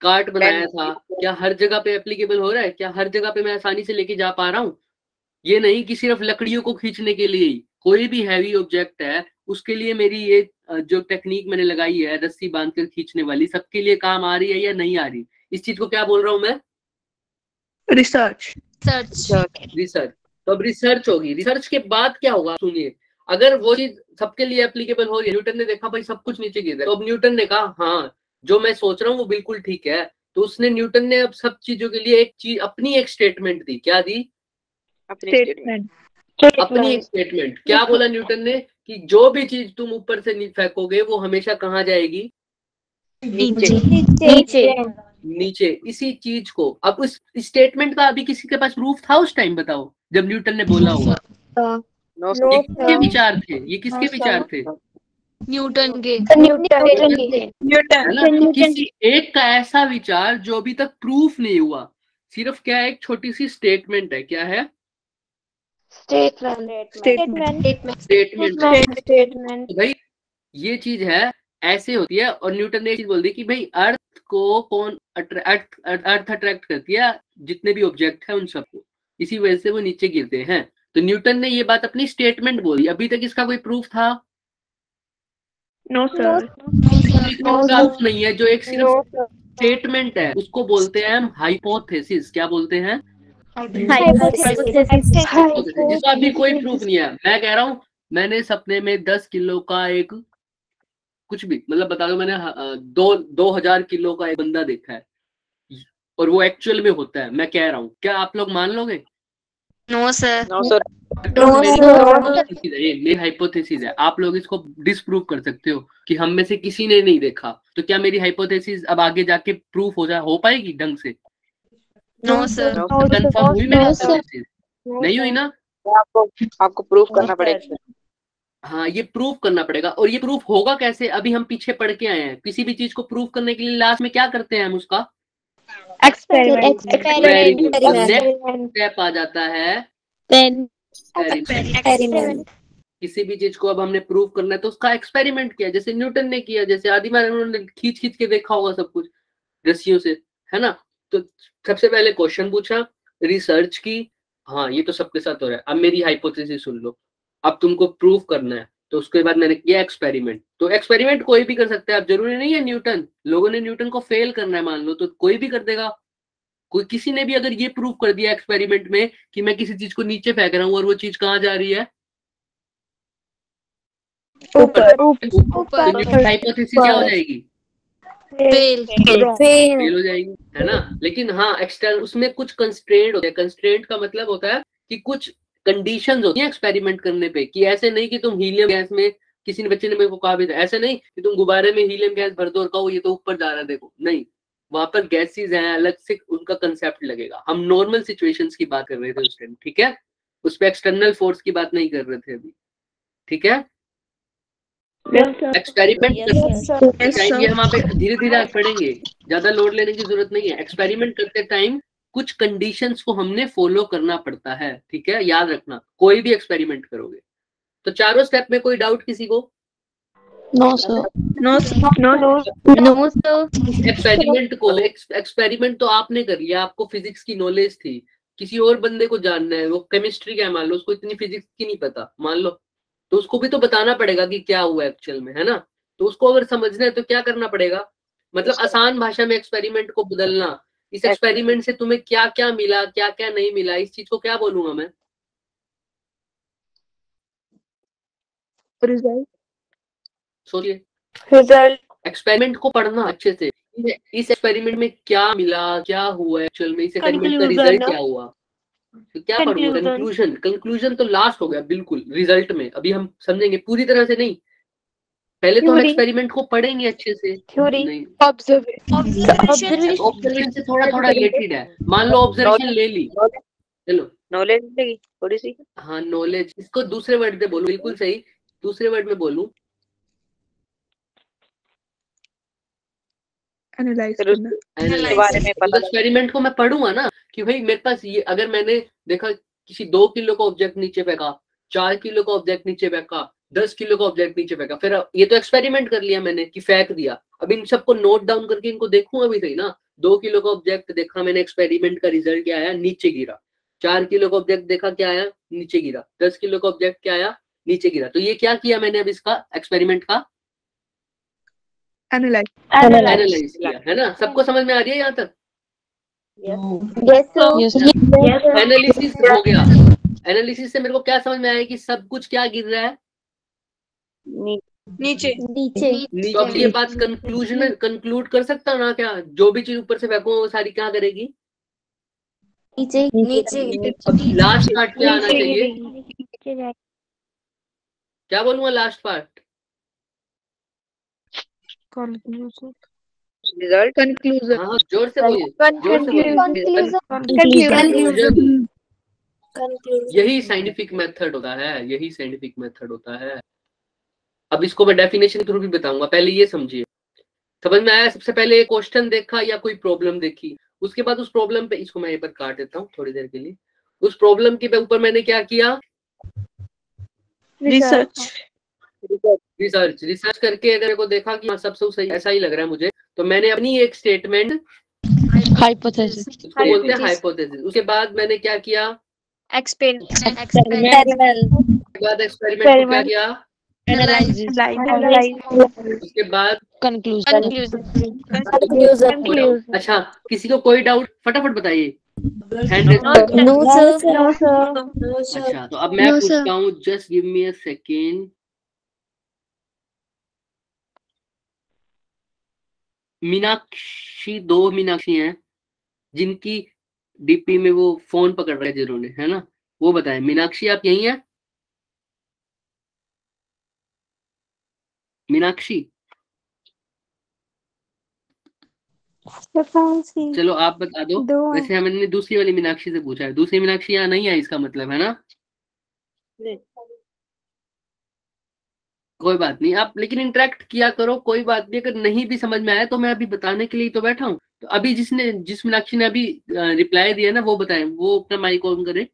कार्ट बनाया था, क्या हर जगह पे एप्लीकेबल हो रहा है, क्या हर जगह पे मैं आसानी से लेके जा पा रहा हूँ? ये नहीं कि सिर्फ लकड़ियों को खींचने के लिए ही, कोई भी हैवी ऑब्जेक्ट है उसके लिए मेरी ये जो टेक्निक मैंने लगाई है रस्सी बांध कर खींचने वाली, सबके लिए काम आ रही है या नहीं आ रही? इस चीज को क्या बोल रहा हूं मैं? Research. रिसर्च। तो अब रिसर्च होगी, रिसर्च के बाद क्या होगा सुनिए। अगर वो चीज सबके लिए एप्लीकेबल हो रही है, न्यूटन ने देखा भाई सब कुछ नीचे गिर रहा है, तो अब न्यूटन ने कहा हाँ जो मैं सोच रहा हूँ वो बिल्कुल ठीक है। तो उसने, न्यूटन ने अब सब चीजों के लिए एक चीज, अपनी एक स्टेटमेंट दी। क्या दी? Statement. अपनी एक स्टेटमेंट। क्या बोला न्यूटन ने कि जो भी चीज तुम ऊपर से फेंकोगे वो हमेशा कहाँ जाएगी? नीचे। नीचे। नीचे इसी चीज को। अब उस स्टेटमेंट का अभी किसी के पास प्रूफ था उस टाइम, बताओ, जब न्यूटन ने बोला होगा? नो ये किसके विचार थे? ये किसके विचार थे? न्यूटन के। है ना? किसी एक का ऐसा विचार जो अभी तक प्रूफ नहीं हुआ, सिर्फ क्या है, एक छोटी सी स्टेटमेंट है। क्या है? स्टेटमेंट। भाई ये चीज है, ऐसे होती है। और न्यूटन ने एक चीज बोल दी कि भाई अर्थ को कौन अर्थ अट्रैक्ट करती है, जितने भी ऑब्जेक्ट है उन सबको, इसी वजह से वो नीचे गिरते हैं। तो न्यूटन ने ये बात अपनी स्टेटमेंट बोली। अभी तक इसका कोई प्रूफ था? No sir. प्रूफ नहीं है। जो एक सिर्फ स्टेटमेंट है उसको बोलते हैं हम हाइपोथेसिस। क्या बोलते हैं? जिसका अभी कोई प्रूफ नहीं है। मैं कह रहा हूँ, मैंने सपने में 10 किलो का एक कुछ भी, मतलब बता दो, मैंने 2000 किलो का एक बंदा देखा है और वो एक्चुअल में होता है। मैं कह रहा हूँ, क्या आप लोग मान लोगे? No sir. No sir. मेरी हाइपोथेसिस है। आप लोग इसको डिसप्रूव कर सकते हो कि हम में से किसी ने नहीं देखा। तो क्या मेरी हाइपोथेसिस अब आगे जाके प्रूफ हो पाएगी ढंग से? No sir. कंफर्म हुई मेरी हाइपोथेसिस? नहीं हुई ना? आपको प्रूफ करना पड़ेगा। हाँ, ये प्रूफ करना पड़ेगा। और ये प्रूफ होगा कैसे? अभी हम पीछे पढ़ के आए हैं। किसी भी चीज को प्रूफ करने के लिए लास्ट में क्या करते हैं हम? उसका वेरी गुड। नेक्स्ट स्टेप आ जाता है एक्सपेरिमेंट। किसी भी चीज को अब हमने प्रूव करना है तो उसका एक्सपेरिमेंट किया, जैसे न्यूटन ने किया। जैसे आदिमानव उन्होंने खींच खींच के देखा होगा सब कुछ रस्सियों से, है ना? तो सबसे पहले क्वेश्चन पूछा, रिसर्च की। हाँ, ये तो सबके साथ हो रहा है। अब मेरी हाइपोथेसिस सुन लो। अब तुमको प्रूव करना है, तो उसके बाद मैंने किया एक्सपेरिमेंट। तो एक्सपेरिमेंट कोई भी कर सकता है। अब जरूरी नहीं है न्यूटन, लोगों ने न्यूटन को फेल करना है मान लो, तो कोई भी कर देगा। कोई किसी ने भी अगर ये प्रूव कर दिया एक्सपेरिमेंट में कि मैं किसी चीज को नीचे फेंक रहा हूँ और वो चीज कहाँ जा रही है? ऊपर। हाइपोथेसिस क्या हो जाएगी? फेल। फेल हो जाएगी, है ना? लेकिन हाँ, एक्सटर्नल उसमें कुछ कंस्ट्रेंट होते हैं। कंस्ट्रेंट का मतलब होता है कि कुछ कंडीशंस होती हैं एक्सपेरिमेंट करने पे, कि ऐसे नहीं कि तुम हीलियम गैस में, किसी ने बच्चे ने मेरे को कहा भी था, ऐसे नहीं कि तुम गुब्बारे में हीलियम गैस भर दो और कहो ये तो ऊपर जा रहा है, देखो। नहीं, वहां पर गैसेज हैं, अलग से उनका कंसेप्ट लगेगा। हम नॉर्मल सिचुएशंस की बात कर रहे थे उस टाइम, ठीक है? उस पर एक्सटर्नल फोर्स की बात नहीं कर रहे थे अभी, ठीक है? एक्सपेरिमेंट टाइम ये हम वहाँ पे धीरे धीरे पढ़ेंगे, ज्यादा लोड लेने की जरूरत नहीं है। एक्सपेरिमेंट करते टाइम कुछ कंडीशंस को हमने फॉलो करना पड़ता है, ठीक है? याद रखना, कोई भी एक्सपेरिमेंट करोगे तो चारों स्टेप में कोई डाउट किसी को? No sir. एक्सपेरिमेंट तो आपने कर लिया, आपको फिजिक्स की नॉलेज थी। किसी और बंदे को जानना है, वो केमिस्ट्री का है मान लो, उसको इतनी फिजिक्स की नहीं पता मान लो, तो उसको भी तो बताना पड़ेगा कि क्या हुआ एक्चुअल में, है ना? तो उसको अगर समझना है तो क्या करना पड़ेगा? मतलब आसान भाषा में एक्सपेरिमेंट को बदलना। इस एक्सपेरिमेंट से तुम्हें क्या क्या मिला, क्या क्या नहीं मिला, इस चीज को क्या बोलूंगा मैं? रिजल्ट। सोचिए। रिजल्ट। एक्सपेरिमेंट को पढ़ना अच्छे से। इस एक्सपेरिमेंट में क्या मिला, क्या हुआ एक्चुअल में, इस एक्सपेरिमेंट का रिजल्ट क्या हुआ, तो क्या पढ़ूंगा? कंक्लूजन। कंक्लूजन तो लास्ट हो गया बिल्कुल रिजल्ट में। अभी हम समझेंगे पूरी तरह से नहीं, पहले तो हम एक्सपेरिमेंट को पढ़ेंगे अच्छे से। नहीं, ऑब्जर्वेशन से थोड़ा थोड़ा रिलेटेड है। मान लो ऑब्जर्वेशन ले ली, चलो नॉलेज मिलेगी थोड़ी सी। हाँ, नॉलेज। इसको दूसरे वर्ड में बोलूं, बिल्कुल सही, दूसरे वर्ड में बोलूं, एनालाइज फिर करना। उसके बारे में पता एक्सपेरिमेंट को मैं पढ़ूंगा ना कि भाई मेरे पास ये, अगर मैंने देखा किसी 2 किलो का ऑब्जेक्ट नीचे फेंका, 4 किलो का ऑब्जेक्ट नीचे फेंका, 10 किलो का ऑब्जेक्ट नीचे फेंका, फिर ये तो एक्सपेरिमेंट कर लिया मैंने कि फेंक दिया। अब इन सबको नोट डाउन करके इनको देखूंगा भी सही ना। 2 किलो का ऑब्जेक्ट देखा मैंने, एक्सपेरिमेंट का रिजल्ट क्या आया? नीचे गिरा। 4 किलो का ऑब्जेक्ट देखा, क्या आया? नीचे गिरा। 10 किलो का ऑब्जेक्ट क्या आया? नीचे गिरा। तो ये क्या किया मैंने अब इसका एक्सपेरिमेंट का? एनालाइज किया, है ना? सबको समझ में आ रही है यहाँ तक? एनालिसिस हो गया। एनालिसिस से मेरे को क्या समझ में आया कि सब कुछ क्या गिर रहा है? नीचे। तो अब ये बात कंक्लूजन में कंक्लूड कर सकता हूँ ना क्या? जो भी चीज ऊपर से फेंकूंगा वो सारी क्या करेगी? नीचे। अब लास्ट पार्ट क्या आना चाहिए? क्या बोलूंगा लास्ट पार्ट? रिजल्ट कंक्लूजन हाँ जोर से बोलिए, जोर से बोलिए। कंक्लूजन यही साइंटिफिक मेथड होता है, यही साइंटिफिक मेथड होता है। अब इसको मैं डेफिनेशन के थ्रू भी बताऊंगा, पहले ये समझिए। समझ में आया? सबसे पहले क्वेश्चन देखा या कोई प्रॉब्लम देखी, उसके बाद उस प्रॉब्लम पे, इसको मैं एक बार काट देता हूँ थोड़ी देर के लिए। उस प्रॉब्लम के ऊपर मैंने क्या किया? रिसर्च रिसर्च करके अगर को देखा कि हाँ सबसे सही ऐसा ही लग रहा है मुझे, तो मैंने अपनी एक स्टेटमेंट, हाइपोथेसिस उसको बोलते हैं हाइपोथेसिस। उसके बाद मैंने क्या किया? एक्सपेरिमेंट उसके बाद एक्सपेरिमेंट को क्या किया? एनालिसिस उसके बाद कंक्लूजन अच्छा, किसी को कोई डाउट फटाफट बताइए, हैंड रेज। नो सर अच्छा, तो अब मैं पूछता हूँ, just give me a second. Meenakshi, 2 Meenakshi हैं जिनकी डीपी में वो फोन पकड़ रहे हैं जिन्होंने, है ना, वो बताएं। मीनाक्षी आप यही हैं? मीनाक्षी, चलो आप बता दो। वैसे हमने दूसरी वाली मीनाक्षी से पूछा है, दूसरी मीनाक्षी यहाँ नहीं है, इसका मतलब, है ना? कोई बात नहीं, आप लेकिन इंटरेक्ट किया करो, कोई बात नहीं। अगर नहीं भी समझ में आया तो मैं अभी बताने के लिए तो बैठा हूँ। तो अभी जिस मीनाक्षी ने अभी रिप्लाई दिया ना, वो बताएं, वो अपना माइक ऑन करे।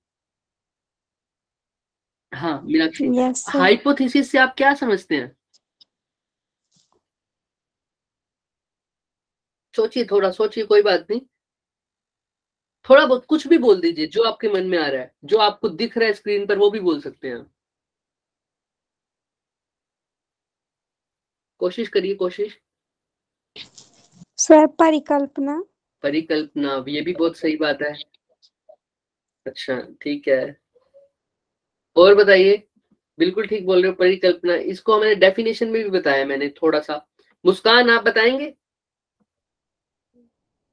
हाँ मीनाक्षी, हाइपोथेसिस से आप क्या समझते हैं? सोचिए, थोड़ा सोचिए, कोई बात नहीं। थोड़ा बहुत कुछ भी बोल दीजिए जो आपके मन में आ रहा है, जो आपको दिख रहा है स्क्रीन पर, वो भी बोल सकते हैं। कोशिश करिए, कोशिश। सर परिकल्पना परिकल्पना, ये भी बहुत सही बात है। अच्छा ठीक है, और बताइए। बिल्कुल ठीक बोल रहे हो, परिकल्पना। इसको मैंने डेफिनेशन में भी बताया मैंने थोड़ा सा। मुस्कान, आप बताएंगे?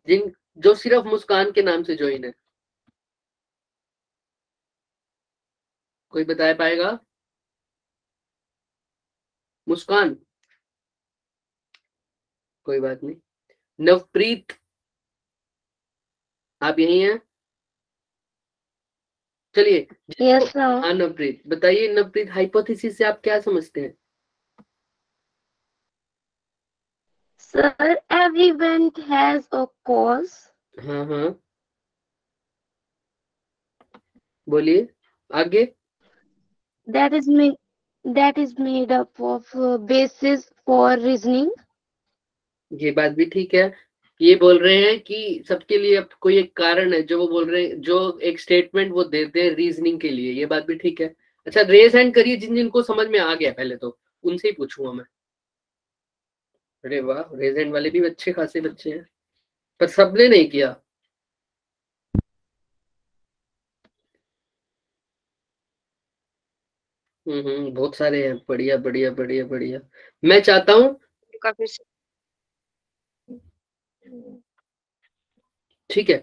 जो सिर्फ मुस्कान के नाम से ज्वाइन है, कोई बता पाएगा? मुस्कान, कोई बात नहीं। नवप्रीत, आप यही हैं? चलिए। हाँ नवप्रीत, बताइए। नवप्रीत, हाइपोथेसिस से आप क्या समझते हैं? Sir, every event has a cause. हाँ हाँ, बोलिए आगे। That is made up of basis for reasoning. ये बात भी ठीक है। ये बोल रहे हैं कि सबके लिए अब कोई एक कारण है जो वो बोल रहे हैं, जो एक स्टेटमेंट वो देते हैं रीजनिंग के लिए। ये बात भी ठीक है। अच्छा, रेज हैंड करिए जिन जिनको समझ में आ गया, पहले तो उनसे ही पूछूंगा मैं। अरे वाह, रेज हैंड वाले भी अच्छे खासे बच्चे हैं, पर सबने नहीं किया। बहुत सारे हैं। बढ़िया बढ़िया बढ़िया बढ़िया। मैं चाहता हूँ, काफी ठीक है।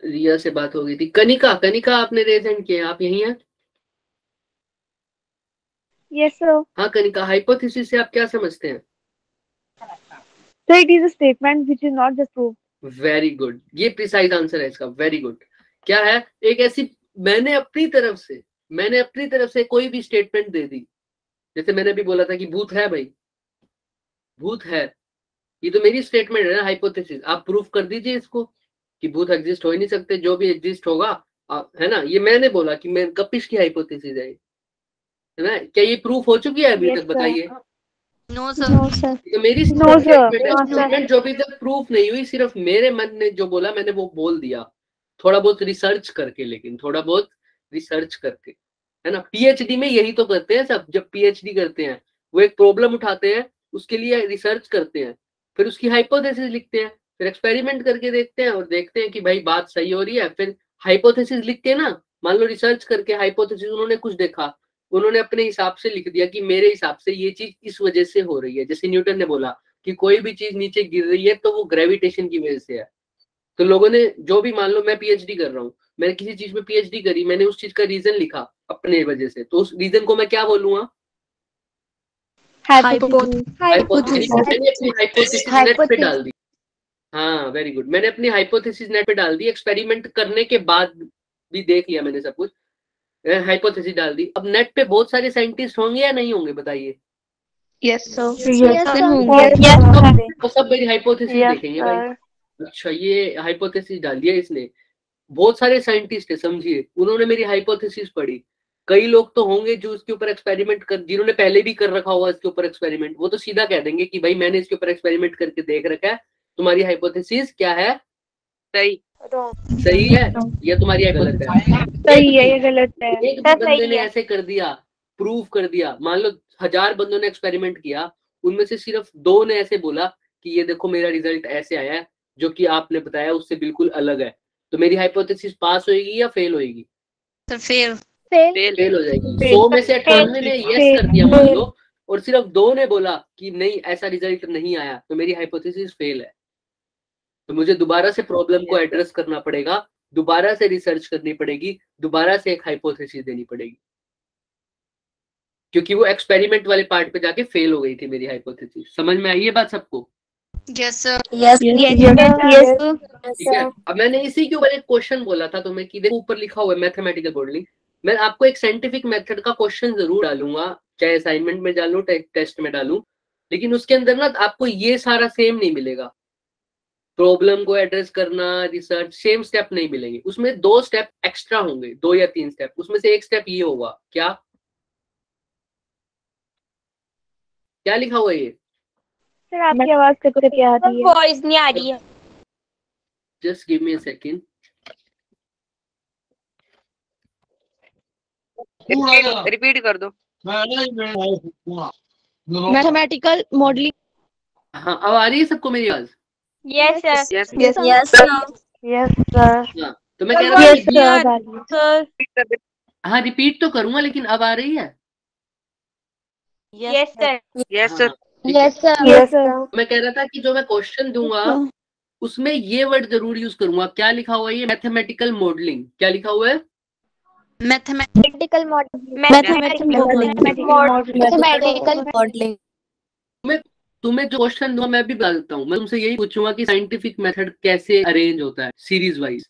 रिया से बात हो गई थी। कनिका, कनिका आपने रेज हैंड किया, आप यही हैं? यस सर हाँ कनिका, हाइपोथेसिस से आप क्या समझते हैं? Sir it is a statement which is not just proof very good, ये प्रिसाइज आंसर है इसका। Very good. क्या है? एक ऐसी, मैंने अपनी तरफ से कोई भी स्टेटमेंट दे दी। जैसे मैंने भी बोला था कि भूत है भाई, भूत है। ये तो मेरी स्टेटमेंट है ना, हाइपोथेसिस। आप प्रूफ कर दीजिए इसको कि भूत एग्जिस्ट हो ही नहीं सकते, जो भी एग्जिस्ट होगा है ना। ये मैंने बोला कि मैं कपिश की हाइपोथेसिस है ना। क्या ये प्रूफ हो चुकी है अभी तक? बताइए। नो सर तो मेरी स्टेटमेंट जो अभी तक प्रूफ नहीं हुई, सिर्फ मेरे मन ने जो बोला मैंने वो बोल दिया, थोड़ा बहुत रिसर्च करके, लेकिन थोड़ा बहुत रिसर्च करके, है ना। पीएचडी में यही तो करते हैं सब। जब पीएचडी करते हैं, वो एक प्रॉब्लम उठाते हैं, उसके लिए रिसर्च करते हैं, फिर उसकी हाइपोथेसिस लिखते हैं, फिर एक्सपेरिमेंट करके देखते हैं और देखते हैं कि भाई बात सही हो रही है। फिर हाइपोथेसिस लिख के ना, मान लो रिसर्च करके हाइपोथेसिस उन्होंने कुछ देखा, उन्होंने अपने हिसाब से लिख दिया कि मेरे हिसाब से ये चीज इस वजह से हो रही है। जैसे न्यूटन ने बोला कि कोई भी चीज नीचे गिर रही है तो वो ग्रेविटेशन की वजह से है। तो लोगों ने जो भी, मान लो मैं पीएचडी कर रहा हूँ, मैंने किसी चीज में पीएचडी करी, मैंने उस चीज का रीजन लिखा अपने वजह से, तो उस रीजन को मैं क्या बोलूंगा? हाइपोथेसिस मैंने अपनी हाइपोथेसिस नेट पे डाल दी। हाँ वेरी गुड, मैंने अपनी हाइपोथेसिस नेट पे डाल दी, एक्सपेरिमेंट करने के बाद भी देख लिया मैंने सब कुछ, हाइपोथेसिस डाल दी। अब नेट पे बहुत सारे साइंटिस्ट होंगे या नहीं होंगे बताइए? Yes sir. वो सब मेरी हाइपोथेसिस देखेंगे भाई। अच्छा ये हाइपोथेसिस डाल दिया इसने, बहुत सारे साइंटिस्ट है समझिए, उन्होंने मेरी हाइपोथेसिस पढ़ी। कई लोग तो होंगे जो इसके ऊपर एक्सपेरिमेंट कर, जिन्होंने पहले भी कर रखा हुआ इसके ऊपर एक्सपेरिमेंट, वो तो सीधा कह देंगे कि भाई मैंने इसके ऊपर एक्सपेरिमेंट करके देख रखा है, तुम्हारी हाइपोथेसिस क्या है? सही है या तुम्हारी गलत है? सही है, ये गलत है। एक भी बंदे ने ऐसे कर दिया, प्रूव कर दिया, मान लो 1000 बंदों ने एक्सपेरिमेंट किया, उनमें से सिर्फ 2 ने ऐसे बोला कि ये देखो मेरा रिजल्ट ऐसे आया है, जो कि आपने बताया उससे बिल्कुल अलग है, तो मेरी हाइपोथेसिस पास होएगी या फेल होएगी? फेल फेल हो जाएगी। 100 में से 98 ने यस कर दिया मान लो, और सिर्फ 2 ने बोला कि नहीं ऐसा रिजल्ट नहीं आया, तो मेरी हाइपोथेसिस फेल है। तो मुझे दोबारा से प्रॉब्लम को एड्रेस करना पड़ेगा, दोबारा से रिसर्च करनी पड़ेगी, दोबारा से एक हाइपोथेसिस देनी पड़ेगी, क्योंकि वो एक्सपेरिमेंट वाले पार्ट पे जाके फेल हो गई थी मेरी हाइपोथेसिस। समझ में आई ये बात सबको? Yes sir. ठीक है। अब मैंने इसी के ऊपर एक क्वेश्चन बोला था तुम्हें कि देखो ऊपर लिखा हुआ है मैथमेटिकल मॉडलिंग, मैं आपको एक साइंटिफिक मेथड का क्वेश्चन जरूर डालूंगा, चाहे असाइनमेंट में डालूं टेस्ट में डालूं, लेकिन उसके अंदर ना आपको ये सारा सेम नहीं मिलेगा। प्रॉब्लम को एड्रेस करना, रिसर्च, सेम स्टेप नहीं मिलेंगे, उसमें 2 स्टेप एक्स्ट्रा होंगे, 2 या 3 स्टेप। उसमें से एक स्टेप ये होगा, क्या लिखा हुआ है ये? सर आपकी आवाज कट-कट आ रही है। वॉइस नहीं आ रही है। Just give me a second. Repeat कर दो। Mathematical modelling. हाँ अब आ रही है सबको मेरी आवाज? Yes sir. Yes sir. हाँ तो मैं कह रहा हूँ सर। हाँ रिपीट तो करूंगा, लेकिन अब आ रही है? Yes sir. Yes sir. Sir. मैं कह रहा था कि जो मैं क्वेश्चन दूंगा उसमें ये वर्ड जरूर यूज करूंगा। क्या लिखा हुआ है ये? Mathematical modelling. क्या लिखा हुआ है? Mathematical modelling. तुम्हें जो क्वेश्चन दूंगा मैं भी बता देता हूँ, मैं तुमसे यही पूछूंगा कि साइंटिफिक मेथड कैसे अरेंज होता है सीरीज वाइज,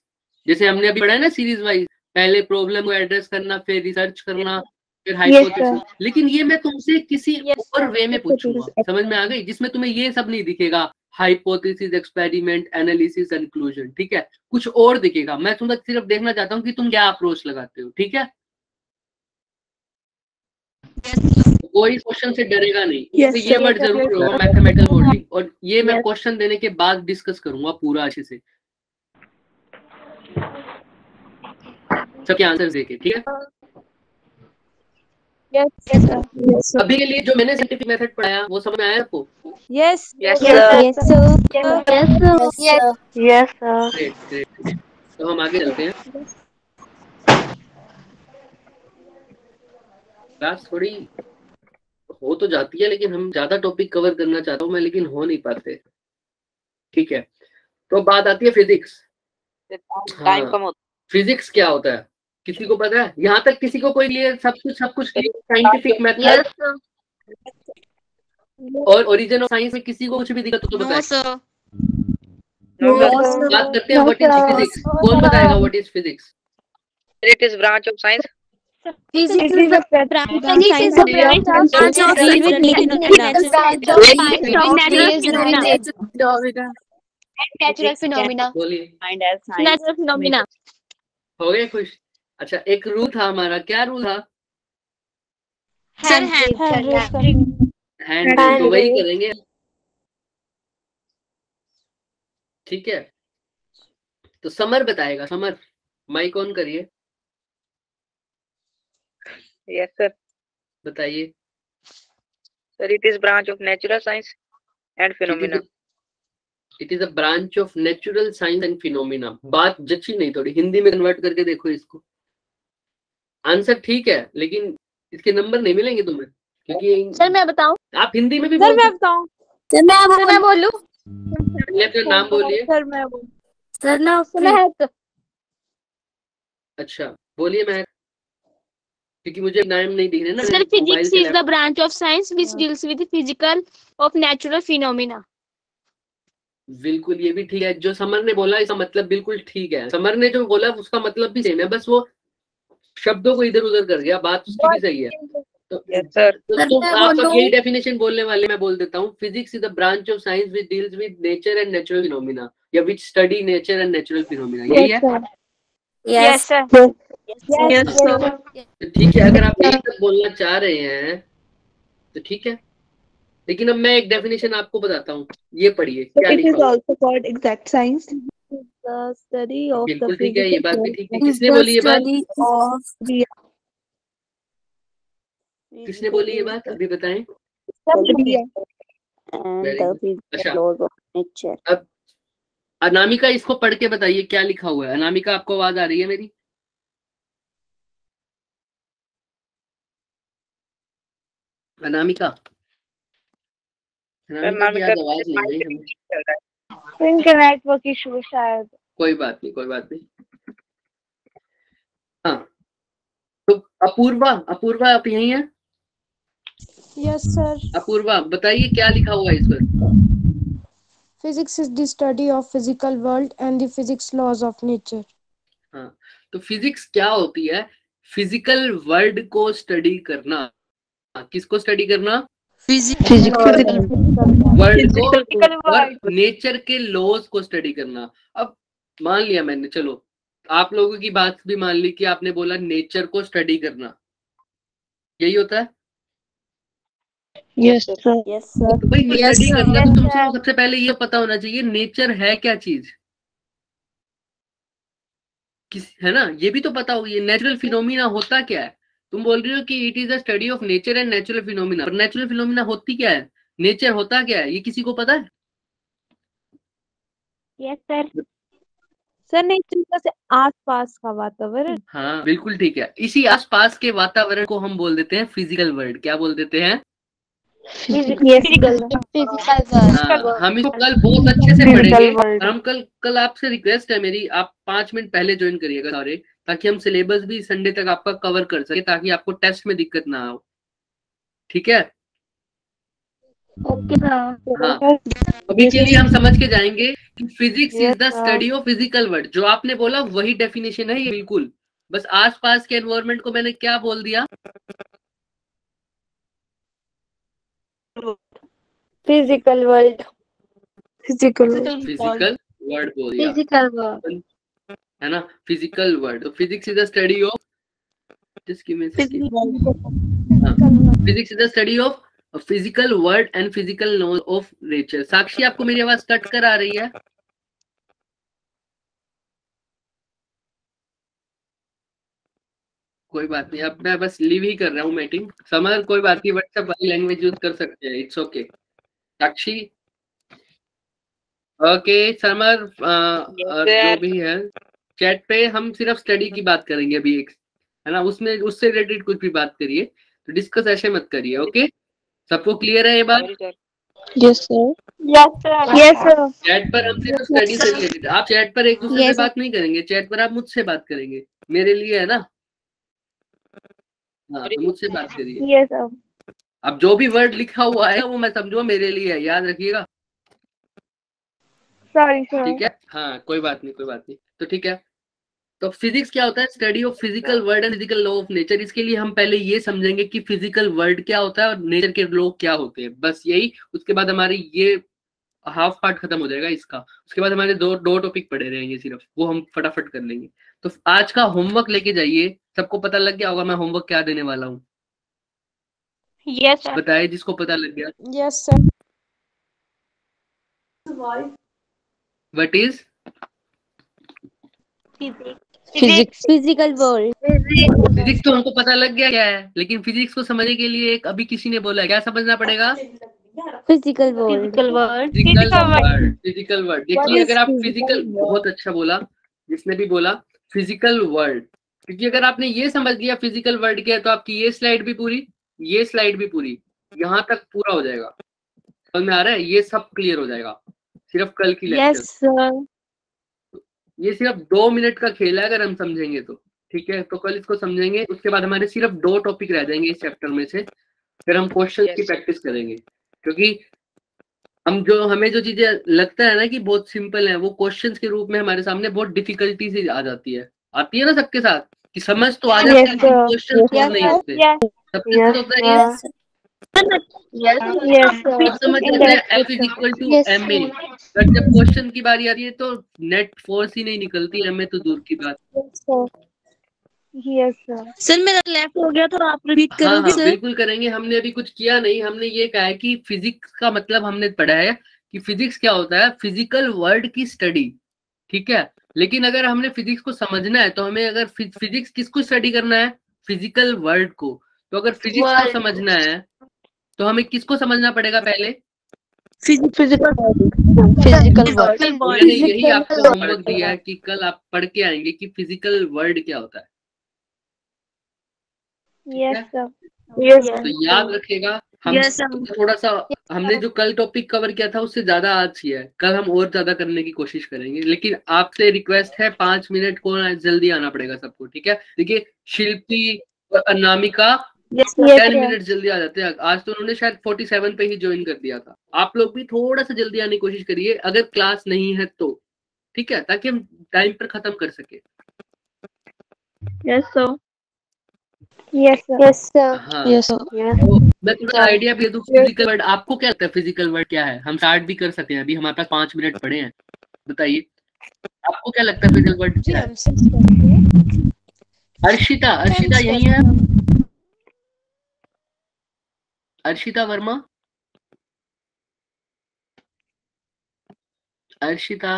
जैसे हमने अभी पढ़ा है ना सीरीज वाइज, पहले प्रॉब्लम को एड्रेस करना, फिर रिसर्च करना, फिर हाइपोथेसिस। लेकिन ये मैं तुमसे किसी और वे में पूछूंगा, समझ में आ गई? जिसमें तुम्हें ये सब नहीं दिखेगा, हाइपोथेसिस, एक्सपेरिमेंट, एनालिसिस, कंक्लूजन, ठीक है? कुछ और दिखेगा। मैं तुमसे सिर्फ देखना चाहता हूँ कि तुम क्या अप्रोच लगाते हो, ठीक है? कोई क्वेश्चन से डरेगा नहीं। तो ये वर्ड जरूर होगा मैथमेटिकल मॉडलिंग, और ये मैं क्वेश्चन देने के बाद डिस्कस करूंगा पूरा अच्छे से, सबके आंसर देके, ठीक है? अभी के लिए जो मैंने साइंटिफिक मेथड पढ़ाया वो समझ में आया आपको? Yes great. तो हम आगे चलते हैं। क्लास थोड़ी हो तो जाती है, लेकिन हम ज्यादा टॉपिक कवर करना चाहता हूँ मैं, लेकिन हो नहीं पाते, ठीक है? तो बात आती है फिजिक्स। टाइम कम होता फिजिक्स क्या होता है किसी को पता है? यहाँ तक किसी को कोई लिए सब कुछ साइंटिफिक मेथड और ओरिजिन ऑफ साइंस में किसी को कुछ भी दिक्कत हो तो बताए। बात करते हैं व्हाट इज फिजिक्स। कौन बताएगा what is physics? It is branch of science. Physics is a branch of science that deals with natural phenomena. बोलिए। Natural phenomena. हो गए खुश? अच्छा एक रूल था हमारा, क्या रूल था? सर हैंड, तो वही करेंगे, ठीक है? तो समर बताएगा। समर माइक ऑन करिए। Yes sir. बताइए। Sir it is branch of natural science and phenomena. It is a branch of natural science and phenomena. बात जची नहीं, थोड़ी हिंदी में कन्वर्ट करके देखो इसको। आंसर ठीक है, लेकिन इसके नंबर नहीं मिलेंगे तुम्हें, क्योंकि सर मैं बताऊं? आप हिंदी में भी सर मैं बताऊं? सर मैं बोलूं? अपना नाम बोलिए। सर मैं बोलूं? सर ना महक। अच्छा बोलिए महक। क्योंकि मुझे नाम नहीं दिख रहे ना। Sir, मोबाइल physics से is the branch of science which deals with the physical of natural phenomena. बिल्कुल, ये भी ठीक है। जो समर ने बोला इसका मतलब बिल्कुल ठीक है। समर ने जो बोला उसका मतलब भी सेम है, बस वो शब्दों को इधर उधर कर गया। बात उसकी भी सही है। Yes, sir. तो आप अब यही डेफिनेशन बोलने वाले, मैं बोल देता हूँ। Physics is the branch of science which deals with nature and natural phenomena, या which study nature and natural phenomena. यही है। Yes, sir. Yes, sir. तो ठीक है, अगर आप यही तक बोलना चाह रहे हैं तो ठीक है, लेकिन अब मैं एक डेफिनेशन आपको बताता हूँ। ये पढ़िए क्या It लिखा is हुआ है। also called exact science. The study of the बिल्कुल ठीक है, ये बात भी ठीक है। Is किसने the बोली ये बात? study of किसने बोली ये बात? अभी बताएं। and Very the good. physical अच्छा, laws of nature. अब अनामिका इसको पढ़ के बताइए क्या लिखा हुआ है। अनामिका, आपको आवाज आ रही है मेरी? अनामिका, अनामिका की आज आवाज नहीं आई हमें। इनका नेटवर्क इशू शायद। कोई बात नहीं, कोई बात नहीं। हाँ, तो अपूर्वा, अपूर्वा आप यही हैं? Yes sir. अपूर्वा बताइए क्या लिखा हुआ है इस पर। Physics is the study of physical world and the physics laws of nature. हाँ, तो फिजिक्स क्या होती है? फिजिकल वर्ल्ड को स्टडी करना। किसको स्टडी करना? वर्ल्ड को और नेचर के लॉज को स्टडी करना। अब मान लिया मैंने, चलो आप लोगों की बात भी मान ली कि आपने बोला नेचर को स्टडी करना, यही होता है। Yes, sir. Yes, sir. तो भाई स्टडी करना तो तुमसे सबसे पहले ये पता होना चाहिए नेचर है क्या चीज, है ना। ये भी तो पता होगी नेचुरल फिनोमिना होता क्या है। तुम बोल रही हो कि it is a study of nature and natural phenomena, पर नेचुरल फिनोमिना होती क्या है, नेचर होता क्या है, ये किसी को पता है? Yes, sir. सर नेचर से आसपास का वातावरण। हाँ बिल्कुल ठीक है। इसी आसपास के वातावरण को हम बोल देते हैं फिजिकल वर्ल्ड। क्या बोल देते हैं? हाँ, हम इसको कल बहुत अच्छे से पढ़ेंगे। और हम कल आपसे रिक्वेस्ट है मेरी, आप 5 मिनट पहले ज्वाइन करिएगा सारे, ताकि हम सिलेबस भी संडे तक आपका कवर कर सके, ताकि आपको टेस्ट में दिक्कत ना हो। ठीक है? हाँ, अभी के लिए हम समझ के जाएंगे कि physics is the study of physical world. जो आपने बोला वही डेफिनेशन है ये, बिल्कुल। बस आसपास के एनवायरनमेंट को मैंने क्या बोल दिया? Physical world. फिजिकल वर्ड बोल दिया, फिजिकल वर्ल्ड है ना। Physical word. तो physics is the study of, just give me a second. Physics is the study of physical world and physical law of nature. Sakshi, आपको मेरी आवाज कट कर आ रही है? कोई बात नहीं, अब मैं बस लीव ही कर रहा हूँ मीटिंग। समर कोई बात नहीं, व्हाट्सएप वाली लैंग्वेज यूज कर सकते हैं, it's okay. Sakshi okay. Summer जो भी है चैट पे हम सिर्फ स्टडी की बात करेंगे अभी, एक है ना, उसमें उससे रिलेटेड कुछ भी बात करिए, तो डिस्कस ऐसे मत करिए। ओके, सबको क्लियर है ये बात? Yes, sir. Yes sir. Chat पर हम सिर्फ स्टडी से रिलेटेड, आप चैट पर एक दूसरे से बात नहीं करेंगे, चैट पर आप मुझसे बात करेंगे, मेरे लिए, है ना। हाँ, तो मुझसे बात करिए। Yes sir. अब जो भी वर्ड लिखा हुआ है वो मैं समझूंगा मेरे लिए है, याद रखिएगा। Sorry sir. ठीक है, हाँ कोई बात नहीं, कोई बात नहीं। तो ठीक है, तो फिजिक्स क्या होता है? Study of physical world and physical law of nature. इसके लिए हम पहले ये समझेंगे कि फिजिकल वर्ल्ड क्या होता है और नेचर के लॉ क्या होते हैं, बस यही। उसके बाद हमारी ये हाफ पार्ट खत्म हो जाएगा इसका। उसके बाद हमारे दो टॉपिक पड़े रहेंगे सिर्फ, वो हम फटाफट कर लेंगे। तो आज का होमवर्क लेके जाइए। सबको पता लग गया होगा मैं होमवर्क क्या देने वाला हूँ? Yes sir. बताइए जिसको पता लग गया। Yes sir. What is Physical world. Physics? तो हमको पता लग गया क्या है, लेकिन फिजिक्स को समझने के लिए एक अभी किसी ने बोला, क्या समझना पड़ेगा? Physical world. Physical word. देखिए, अगर आप फिजिकल, बहुत अच्छा बोला जिसने भी बोला फिजिकल वर्ल्ड, क्योंकि अगर आपने ये समझ लिया फिजिकल वर्ल्ड क्या है, तो आपकी ये स्लाइड भी पूरी, ये स्लाइड भी पूरी, यहाँ तक पूरा हो जाएगा। समझ में आ रहा है? ये सब क्लियर हो जाएगा सिर्फ कल की लेक्चर। Yes sir. ये सिर्फ 2 मिनट का खेल है अगर हम समझेंगे तो। ठीक है, तो कल इसको समझेंगे। उसके बाद हमारे सिर्फ 2 टॉपिक रह जाएंगे इस चैप्टर में से, फिर हम क्वेश्चन की प्रैक्टिस करेंगे। क्योंकि हमें जो चीजें लगता है ना कि बहुत सिंपल है, वो क्वेश्चंस के रूप में हमारे सामने बहुत डिफिकल्टी से आ जाती है ना सबके साथ, कि समझ तो आ जाता है लेकिन क्वेश्चन सॉल्व नहीं होते। सबके साथ होता है ये? सब समझ जाते हैं F is equal to M A, but जब क्वेश्चन की बारी आती है तो नेट फोर्स ही नहीं निकलती, एम ए तो दूर की बात। सर मेरा लेफ्ट हो गया था, आप रिपीट हाँ करोगे हाँ सर? बिल्कुल करेंगे। हमने अभी कुछ किया नहीं, हमने ये कहा है कि फिजिक्स का मतलब हमने पढ़ा है कि फिजिक्स क्या होता है, फिजिकल वर्ल्ड की स्टडी। ठीक है, लेकिन अगर हमने फिजिक्स को समझना है तो हमें अगर फिजिक्स किसको स्टडी करना है, फिजिकल वर्ल्ड को। तो अगर फिजिक्स को समझना है तो हमें किसको समझना पड़ेगा पहले, फिजिकल वर्ल्ड। मैंने यही आपको होमवर्क दिया है कि कल आप पढ़ के आएंगे कि फिजिकल वर्ल्ड क्या होता है। तो याद रखिएगा, हम थोड़ा सा हमने जो कल टॉपिक कवर किया था उससे ज्यादा आज किया है, कल हम और ज्यादा करने की कोशिश करेंगे। लेकिन आपसे रिक्वेस्ट है 5 मिनट को जल्दी आना पड़ेगा सबको, ठीक है। देखिए शिल्पी और अनामिका 10 मिनट जल्दी आ जाते हैं, आज तो उन्होंने शायद 47 पे ही ज्वाइन कर दिया था। आप लोग भी थोड़ा सा जल्दी आने की कोशिश करिए अगर क्लास नहीं है तो, ठीक है, ताकि हम टाइम पर खत्म कर सके। Yes sir. हाँ तो मैं थोड़ा आइडिया भी दूं फिजिकल वर्ड। आपको क्या लगता है फिजिकल वर्ड क्या है? हम स्टार्ट भी कर सकते हैं, अभी हमारे पास 5 मिनट पड़े हैं। बताइए आपको क्या लगता है फिजिकल वर्ड क्या है? अर्शिता यही है? अर्शिता वर्मा, अर्शिता,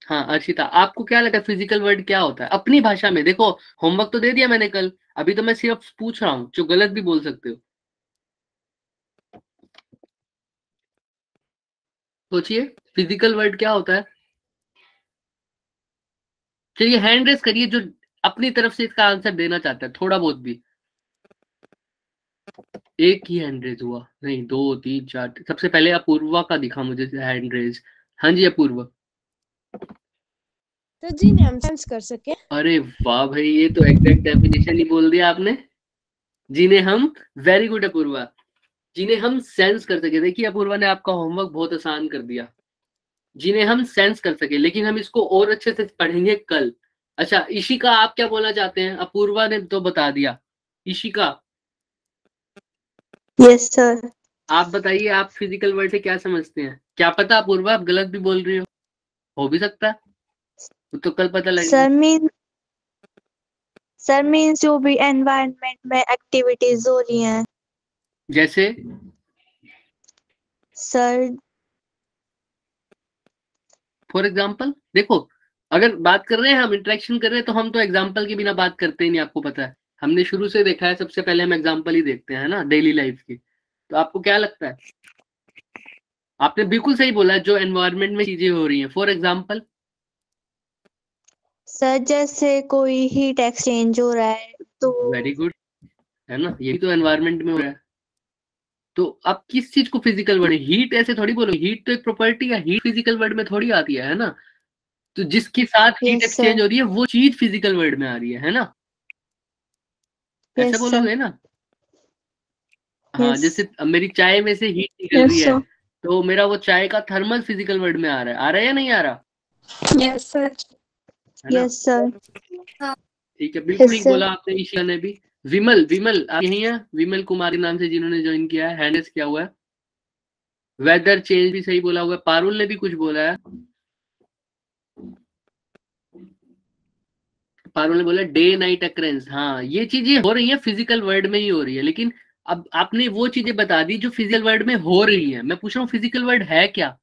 हाँ अर्शिता, आपको क्या लगता है फिजिकल वर्ड क्या होता है अपनी भाषा में? देखो होमवर्क तो दे दिया मैंने कल, अभी तो मैं सिर्फ पूछ रहा हूँ, जो गलत भी बोल सकते हो। सोचिए फिजिकल वर्ड क्या होता है। चलिए हैंड रेस करिए जो अपनी तरफ से इसका आंसर देना चाहता है, थोड़ा बहुत भी। एक ही हैंड रेज हुआ, नहीं 2 3 4। सबसे पहले अपूर्वा का दिखा मुझे हैंड रेज। हाँ जी अपूर्वा। तो जी ने हम सेंस कर सके। अरे वाह भाई, ये तो एग्जैक्ट डेफिनेशन ही बोल दिया आपने। जिन्हें हम, वेरी गुड अपूर्वा, जिन्हें हम सेंस कर सके। देखिए अपूर्वा ने आपका होमवर्क बहुत आसान कर दिया, जिन्हें हम सेंस कर सके, लेकिन हम इसको और अच्छे से पढ़ेंगे कल। अच्छा इशिका आप क्या बोलना चाहते हैं? अपूर्वा ने तो बता दिया। Ishika yes sir. आप बताइए, आप फिजिकल वर्ड से क्या समझते हैं? क्या पता अपूर्वा आप गलत भी बोल रही हो भी सकता है, तो कल पता लगेगा। सर मीन्स जो भी एनवायरनमेंट में एक्टिविटीज हो रही हैं, जैसे सर फॉर एग्जाम्पल। देखो अगर बात कर रहे हैं, हम इंटरेक्शन कर रहे हैं, तो हम तो एग्जाम्पल के बिना बात करते ही नहीं, आपको पता है। हमने शुरू से देखा है, सबसे पहले हम एग्जाम्पल ही देखते हैं ना डेली लाइफ की। तो आपको क्या लगता है? आपने बिल्कुल सही बोला, जो एनवायरनमेंट में चीजें हो रही हैं। फॉर एग्जाम्पल सर जैसे कोई हीट एक्सचेंज हो रहा है तो वेरी गुड, है ना, यही तो एनवायरनमेंट में हो रहा है। तो आप किस चीज को फिजिकल वर्ड, हीट ऐसे थोड़ी बोलो, हीट तो एक प्रॉपर्टी है, हीट फिजिकल वर्ड में थोड़ी आती है ना। तो जिसके साथ हीट एक्सचेंज हो रही है वो चीज फिजिकल वर्ड में आ रही है ना, ऐसे बोलोगे ना। हाँ जैसे मेरी चाय में से हीट निकल रही है, तो मेरा वो चाय का थर्मल फिजिकल वर्ड में आ रहा है या नहीं आ रहा? Yes sir. Yes sir. ठीक है, बिल्कुल ठीक बोला आपने। ईशा ने भी। विमल आप यही है? विमल कुमारी नाम से जिन्होंने ज्वाइन किया है, हैंड रेस किया हुआ है। वेदर चेंज भी सही बोला हुआ है। पारुल ने भी कुछ बोला है, पारुल ने बोला डे नाइट अक्रेंस। हाँ ये चीजें हो रही है फिजिकल वर्ल्ड में ही हो रही है, लेकिन अब आपने वो चीजें बता दी जो फिजिकल वर्ल्ड में हो रही है। मैं पूछ रहा हूँ फिजिकल वर्ल्ड है क्या?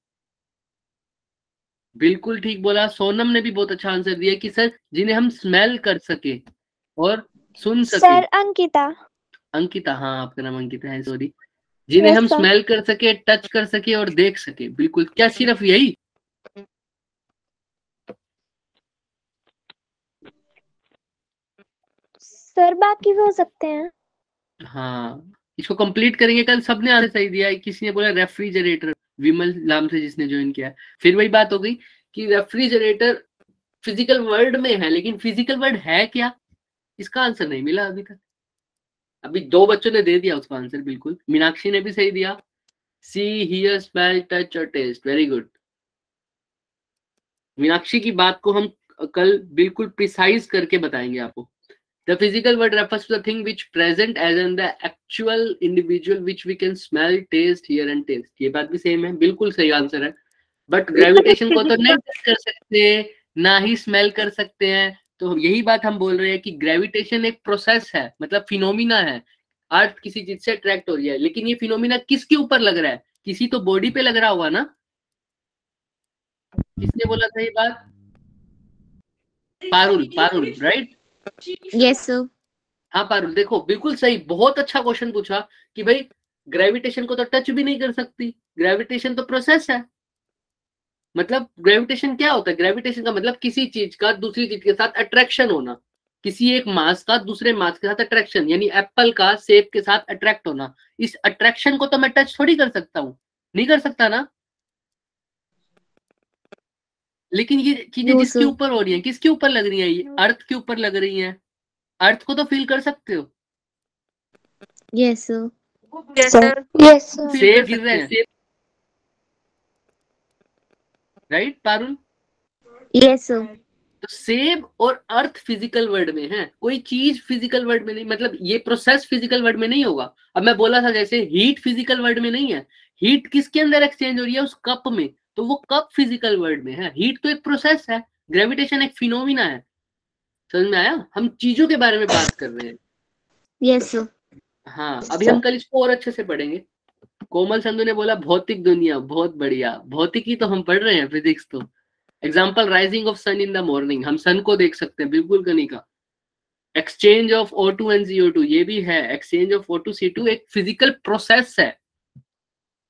बिल्कुल ठीक बोला। सोनम ने भी बहुत अच्छा आंसर दिया कि सर जिन्हें हम स्मेल कर सके और सुन सके। सर अंकिता। अंकिता, हाँ आपका नाम अंकिता है, सॉरी। जिन्हें हम स्मेल कर सके, टच कर सके और देख सके। बिल्कुल, क्या सिर्फ यही? सर बाकी भी हो सकते हैं। हाँ इसको कंप्लीट करेंगे कल। सबने आंसर सही दिया है। किसी ने बोला रेफ्रिजरेटर, विमल नाम से जिसने ज्वाइन किया है। फिर वही बात हो गई कि रेफ्रिजरेटर फिजिकल वर्ड में है, लेकिन फिजिकल वर्ड है क्या, इसका आंसर नहीं मिला अभी तक। अभी 2 बच्चों ने दे दिया उसका आंसर, बिल्कुल। मीनाक्षी ने भी सही दिया, सी हियर स्मेल टच और टेस्ट, वेरी गुड। मीनाक्षी की बात को हम कल बिल्कुल प्रिसाइज करके बताएंगे आपको। The physical word refers to the thing which present as in the actual individual which we can smell, taste, hear and taste. ये बात भी सेम है, बिल्कुल सही आंसर है। बट ग्रेविटेशन को तो नहीं टेस्ट कर सकते, ना ही स्मेल कर सकते हैं। तो यही बात हम बोल रहे हैं कि ग्रेविटेशन एक प्रोसेस है, मतलब फिनोमिना है। अर्थ किसी चीज से अट्रैक्ट हो रही है, लेकिन ये फिनोमिना किसके ऊपर लग रहा है, किसी तो बॉडी पे लग रहा होगा ना। किसने बोला था ये बात? Parul, Parul, right? Yes sir. हाँ पारुल, देखो बिल्कुल सही, बहुत अच्छा क्वेश्चन पूछा कि भाई ग्रेविटेशन को तो टच भी नहीं कर सकती, ग्रेविटेशन तो प्रोसेस है। मतलब ग्रेविटेशन क्या होता है? ग्रेविटेशन का मतलब किसी चीज का दूसरी चीज के साथ अट्रैक्शन होना, किसी एक मास का दूसरे मास के साथ अट्रैक्शन, यानी एप्पल का सेब के साथ अट्रैक्ट होना। इस अट्रैक्शन को तो मैं टच थोड़ी कर सकता हूँ, नहीं कर सकता ना। लेकिन ये चीजें जिसके ऊपर हो रही है, किसके ऊपर लग रही है? ये अर्थ के ऊपर लग रही है। अर्थ को तो फील कर सकते हो। Yes sir. यस सेब गिर रहे हैं, राइट पारुल? Yes sir. तो सेब और अर्थ फिजिकल वर्ड में है, कोई चीज फिजिकल वर्ड में नहीं। मतलब ये प्रोसेस फिजिकल वर्ड में नहीं होगा। अब मैं बोला था जैसे हीट फिजिकल वर्ड में नहीं है। हीट किसके अंदर एक्सचेंज हो रही है? उस कप में। तो वो कप फिजिकल वर्ड में है। हीट तो एक प्रोसेस है, ग्रेविटेशन एक फिनोमिना है। समझ में आया? हम चीजों के बारे में बात कर रहे हैं। Yes sir. हाँ, अभी हम कल इसको और अच्छे से पढ़ेंगे। कोमल संधू ने बोला भौतिक दुनिया, बहुत बढ़िया। भौतिकी तो हम पढ़ रहे हैं, फिजिक्स तो। Example, rising of sun in the morning, हम सन को देख सकते हैं, बिल्कुल Kanika. Exchange of O2 and CO2, ये भी है। एक्सचेंज ऑफ O2 C2 एक फिजिकल प्रोसेस है,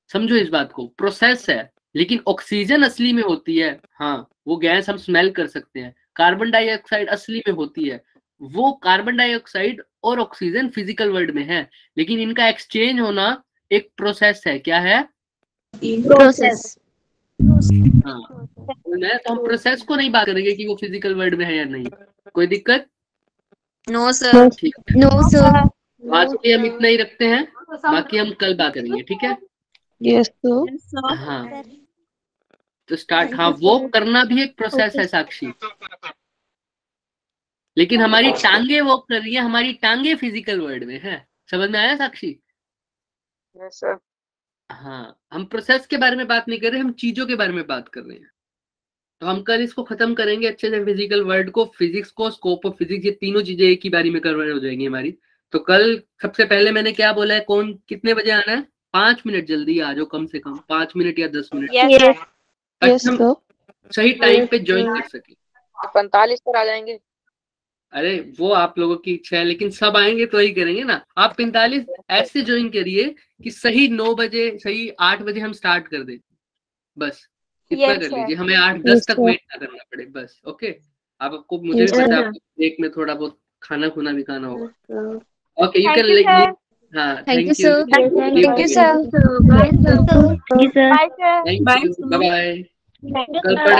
समझो इस बात को, प्रोसेस है। लेकिन ऑक्सीजन असली में होती है, हाँ, वो गैस हम स्मेल कर सकते हैं। कार्बन डाइऑक्साइड असली में होती है, वो कार्बन डाइऑक्साइड और ऑक्सीजन फिजिकल वर्ल्ड में है, लेकिन इनका एक्सचेंज होना एक प्रोसेस है। क्या है? प्रोसेस। हाँ, तो हम प्रोसेस को नहीं बात करेंगे कि वो फिजिकल वर्ल्ड में है या नहीं। कोई दिक्कत? No sir. ठीक, नो सर। आज के हम इतना ही रखते हैं, बाकी हम कल बात करेंगे, ठीक है? Yes sir. हाँ, तो स्टार्ट। हाँ, वॉक करना भी एक प्रोसेस है साक्षी, लेकिन हमारी टांगे वॉक कर रही है, हमारी टांगे फिजिकल वर्ल्ड में है। समझ में आया साक्षी? Yes sir. हाँ, हम प्रोसेस के बारे में बात नहीं कर रहे, हम चीजों के बारे में बात कर रहे हैं। तो हम कल इसको खत्म करेंगे अच्छे से, फिजिकल वर्ल्ड को, फिजिक्स को, स्कोप ऑफ फिजिक्स, ये तीनों चीजें एक ही बारी में कवर हो जाएंगी हमारी। तो कल सबसे पहले मैंने क्या बोला है, कौन कितने बजे आना है? 5 मिनट जल्दी आ जाओ, कम से कम 5 मिनट या 10 मिनट, यस हम सर। सही टाइम पे ज्वाइन कर सके। 45 पर आ जाएंगे। अरे वो आप लोगों की इच्छा है, लेकिन सब आएंगे तो ही करेंगे ना। आप 45 ऐसे ज्वाइन करिए कि सही 9 बजे, सही 8 बजे हम स्टार्ट कर दें, बस इतना कर लीजिए, हमें 8-10 तक वेट ना करना पड़े, बस। ओके, आपको मुझे भी पता है ब्रेक में थोड़ा बहुत खाना खुना भी खाना होगा। ओके, यू कैन लाइक, हाँ, thank you sir. Thank you sir. Bye sir. Thank you, bye bye. कल पढ़